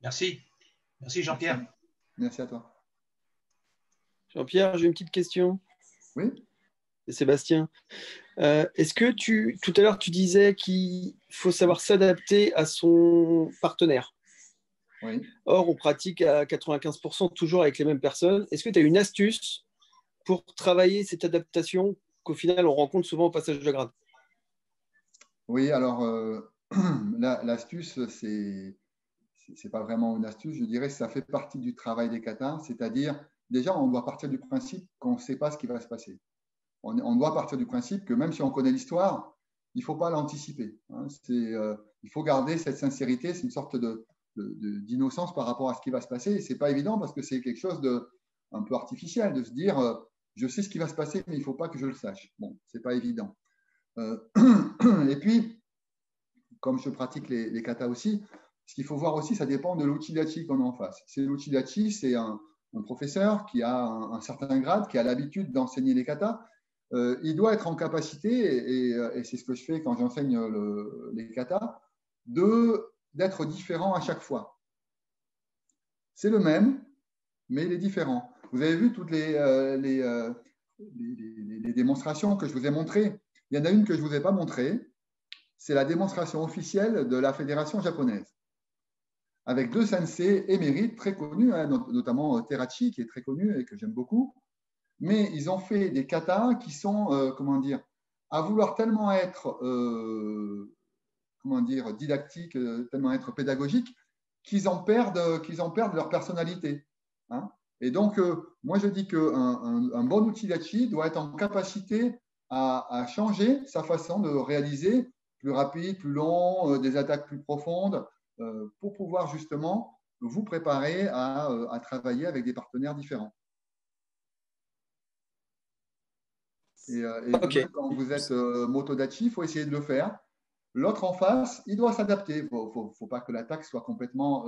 Merci. Merci Sébastien. Est-ce que tout à l'heure, tu disais qu'il faut savoir s'adapter à son partenaire? Oui. Or, on pratique à 95% toujours avec les mêmes personnes. Est-ce que tu as une astuce pour travailler cette adaptation qu'au final, on rencontre souvent au passage de grade? Oui, alors l'astuce, c'est pas vraiment une astuce, je dirais que ça fait partie du travail des katas, c'est-à-dire déjà on doit partir du principe qu'on ne sait pas ce qui va se passer. On doit partir du principe que même si on connaît l'histoire, il ne faut pas l'anticiper. Hein. Il faut garder cette sincérité, c'est une sorte d'innocence par rapport à ce qui va se passer. Et ce n'est pas évident parce que c'est quelque chose un peu artificiel de se dire je sais ce qui va se passer, mais il ne faut pas que je le sache. Bon, ce n'est pas évident. Et puis, comme je pratique les katas aussi, ce qu'il faut voir aussi, ça dépend de l'uchidachi qu'on a en face. L'uchidachi, c'est un professeur qui a un certain grade, qui a l'habitude d'enseigner les katas. Il doit être en capacité, et c'est ce que je fais quand j'enseigne les katas, d'être différent à chaque fois. C'est le même, mais il est différent. Vous avez vu toutes les démonstrations que je vous ai montrées. Il y en a une que je ne vous ai pas montrée, c'est la démonstration officielle de la fédération japonaise, avec 2 sensei émérites très connus, hein, notamment Terachi, qui est très connu et que j'aime beaucoup. Mais ils ont fait des katas qui sont, comment dire, à vouloir tellement être, comment dire, didactiques, tellement être pédagogiques, qu'ils en perdent leur personnalité. Hein. Et donc, moi, je dis qu'un bon uchidachi doit être en capacité à changer sa façon de réaliser plus rapide, plus long, des attaques plus profondes, pour pouvoir justement vous préparer à travailler avec des partenaires différents. Et Okay. quand vous êtes motodachi, il faut essayer de le faire. L'autre en face, il doit s'adapter. Il ne faut pas que l'attaque soit complètement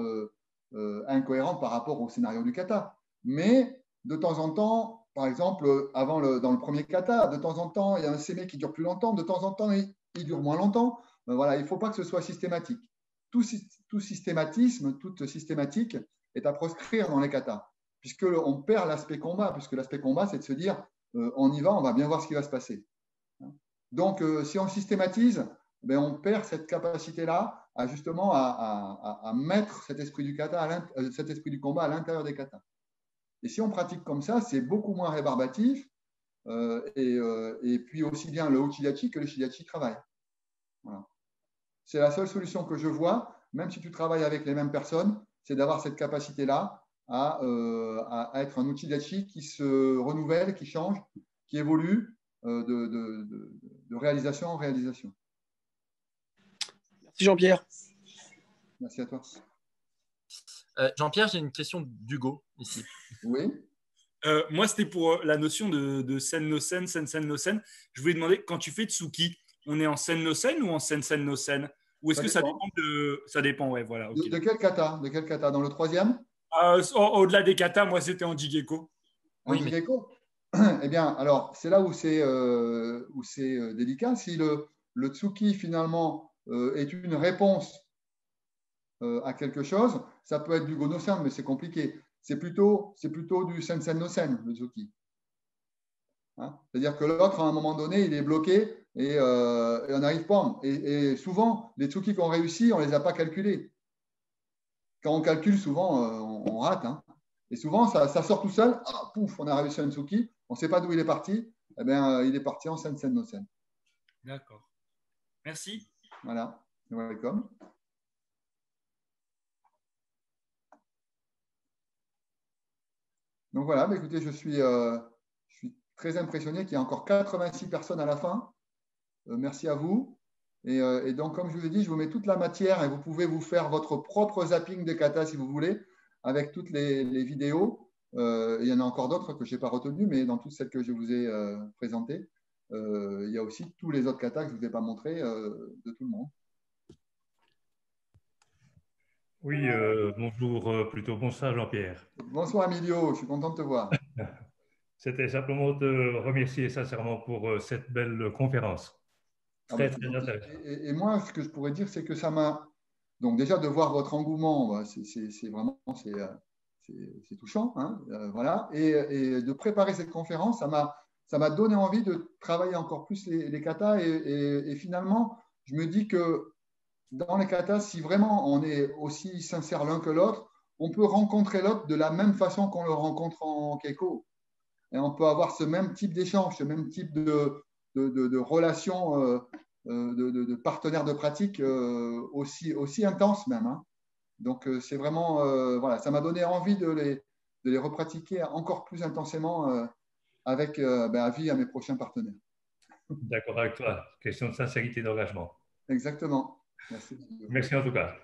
incohérente par rapport au scénario du kata. Mais de temps en temps, par exemple, dans le premier kata, de temps en temps, il y a un seme qui dure plus longtemps, de temps en temps, il dure moins longtemps. Voilà, il ne faut pas que ce soit systématique. Tout systématisme, toute systématique est à proscrire dans les katas, puisqu'on perd l'aspect combat, puisque l'aspect combat, c'est de se dire on y va, on va bien voir ce qui va se passer. Donc, si on systématise, ben, on perd cette capacité-là à justement à mettre cet esprit du kata, cet esprit du combat à l'intérieur des katas. Et si on pratique comme ça, c'est beaucoup moins rébarbatif et puis aussi bien le uchidachi que le shidachi travaillent. Voilà. C'est la seule solution que je vois, même si tu travailles avec les mêmes personnes, c'est d'avoir cette capacité-là à être un uchidachi qui se renouvelle, qui change, qui évolue de réalisation en réalisation. Merci Jean-Pierre. Merci à toi. Jean-Pierre, j'ai une question d'Hugo ici. Oui. Moi, c'était pour la notion de sen-no-sen, sen-sen-no-sen. Je voulais demander, quand tu fais Tsuki, on est en sen-no-sen ou en sen-sen-no-sen? Ou est-ce que ça dépend de… Ça dépend, ouais, voilà. Okay. De quel kata? De quel kata? Dans le troisième? Au-delà des katas, moi, c'était en Jigeko. En Jigeko? Eh bien, alors, c'est là où c'est délicat. Si le Tsuki, finalement, est une réponse à quelque chose, ça peut être du Go-no-sen, mais c'est compliqué. C'est plutôt du Sen-sen-no-sen, le Tsuki. Hein? C'est-à-dire que l'autre, à un moment donné, il est bloqué et on n'arrive pas. Et souvent, les Tsuki qu'on réussit, on ne les a pas calculés. Quand on calcule, souvent, on rate. Hein. Et souvent, ça sort tout seul. Ah, pouf, on a réussi un Tsuki. On ne sait pas d'où il est parti. Eh bien, il est parti en Sen-sen-no-sen. D'accord. Merci. Voilà. Welcome. Donc voilà, bah, écoutez, je suis très impressionné qu'il y ait encore 86 personnes à la fin. Merci à vous. Et donc, comme je vous ai dit, je vous mets toute la matière et vous pouvez vous faire votre propre zapping de kata si vous voulez, avec toutes les vidéos. Il y en a encore d'autres que je n'ai pas retenues, mais dans toutes celles que je vous ai présentées, il y a aussi tous les autres katas que je ne vous ai pas montrés de tout le monde. Oui, bonjour, plutôt bonsoir Jean-Pierre. Bonsoir Emilio, je suis content de te voir. C'était simplement te remercier sincèrement pour cette belle conférence. Très intéressant. Et moi, ce que je pourrais dire, c'est que ça m'a… Donc déjà, de voir votre engouement, c'est vraiment c'est touchant. Hein, voilà. Et de préparer cette conférence, ça m'a donné envie de travailler encore plus les katas. Et finalement, je me dis que dans les katas, si vraiment on est aussi sincère l'un que l'autre, on peut rencontrer l'autre de la même façon qu'on le rencontre en keiko. Et on peut avoir ce même type d'échange, ce même type de relation, de partenaires de pratique aussi intense même. Hein. Donc, c'est vraiment, voilà, ça m'a donné envie de les repratiquer encore plus intensément avec avis à mes prochains partenaires. D'accord avec toi. Question de sincérité et d'engagement. Exactement. Merci. Merci en tout cas.